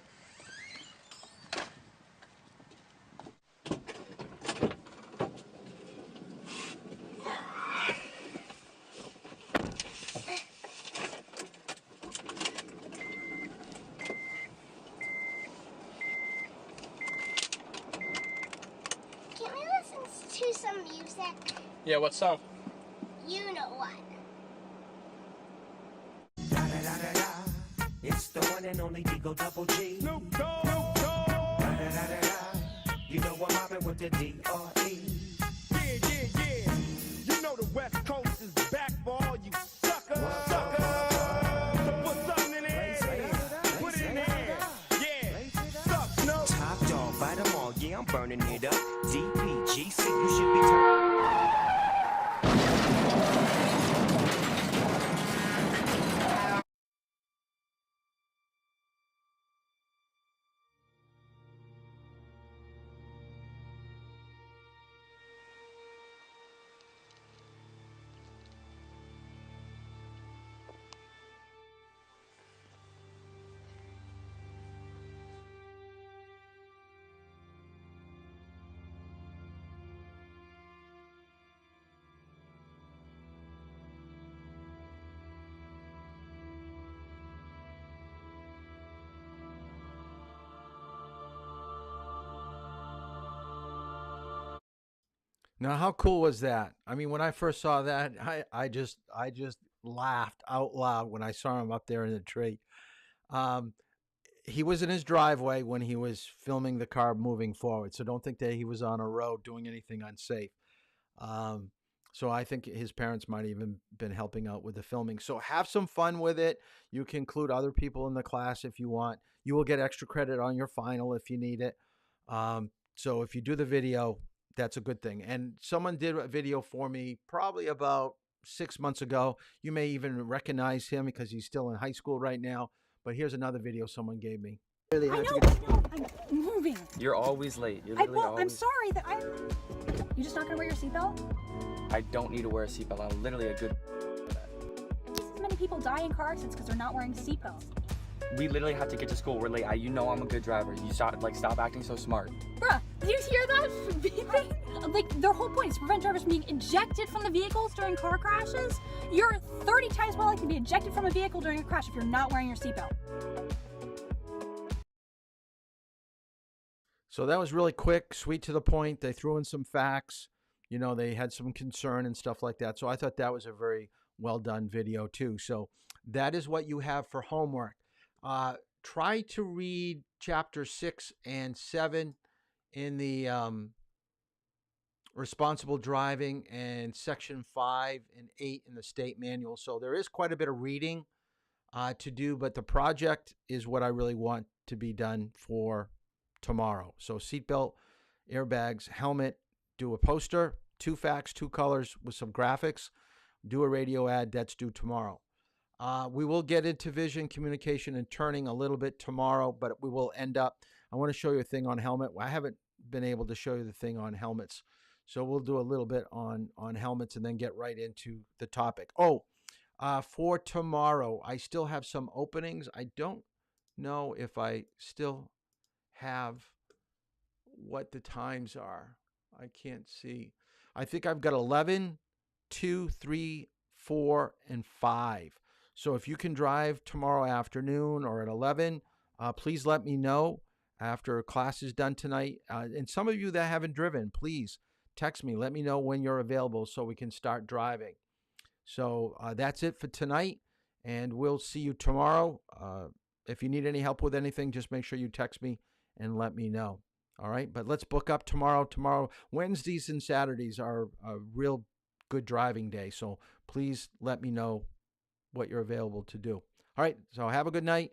Can we listen to some music? Yeah, what song? You know what. It's the one and only Digo Double G. Snoop Dogg. You know I'm mobbing with the D.R.E. Yeah. You know the West Coast is back for all you suckers. So put something in there. Put it in there. Yeah. Suck, Snoop. Top dog, bite them all. Yeah, I'm burning it up. DPGC, you should be turning. Now, how cool was that? I mean, when I first saw that, I just laughed out loud when I saw him up there in the tree. He was in his driveway when he was filming the car moving forward, so don't think that he was on a road doing anything unsafe. So I think his parents might even been helping out with the filming. So have some fun with it. You can include other people in the class if you want. You will get extra credit on your final if you need it. So if you do the video, that's a good thing. And someone did a video for me probably about 6 months ago. You may even recognize him because he's still in high school right now. But here's another video someone gave me. I know, I'm moving. You're always late. I'm sorry that You just not gonna wear your seatbelt? I don't need to wear a seatbelt. I'm literally a good. Just as many people die in car accidents because they're not wearing seatbelts. We literally have to get to school. We're late. You know I'm a good driver. You stop acting so smart. Bruh, do you hear that beeping? Like, their whole point is to prevent drivers from being ejected from the vehicles during car crashes. You're 30 times more likely to be ejected from a vehicle during a crash if you're not wearing your seatbelt. So that was really quick, sweet to the point. They threw in some facts. You know, they had some concern and stuff like that. So I thought that was a very well done video too. So that is what you have for homework. try to read chapter 6 and 7 in the responsible driving and section 5 and 8 in the state manual. So there is quite a bit of reading to do, but the project is what I really want to be done for tomorrow. So seatbelt, airbags, helmet, do a poster, 2 facts, 2 colors with some graphics, do a radio ad. That's due tomorrow. We will get into vision, communication, and turning a little bit tomorrow, but we will end up, I want to show you a thing on helmet. I haven't been able to show you the thing on helmets. So we'll do a little bit on helmets and then get right into the topic. For tomorrow, I still have some openings. I don't know if I still have what the times are. I can't see. I think I've got 11, 2, 3, 4, and 5. So if you can drive tomorrow afternoon or at 11, please let me know after class is done tonight. And some of you that haven't driven, please text me. Let me know when you're available so we can start driving. So that's it for tonight, and we'll see you tomorrow. If you need any help with anything, just make sure you text me and let me know. All right, but let's book up tomorrow. Wednesdays and Saturdays are a real good driving day, so please let me know what you're available to do. All right, so have a good night.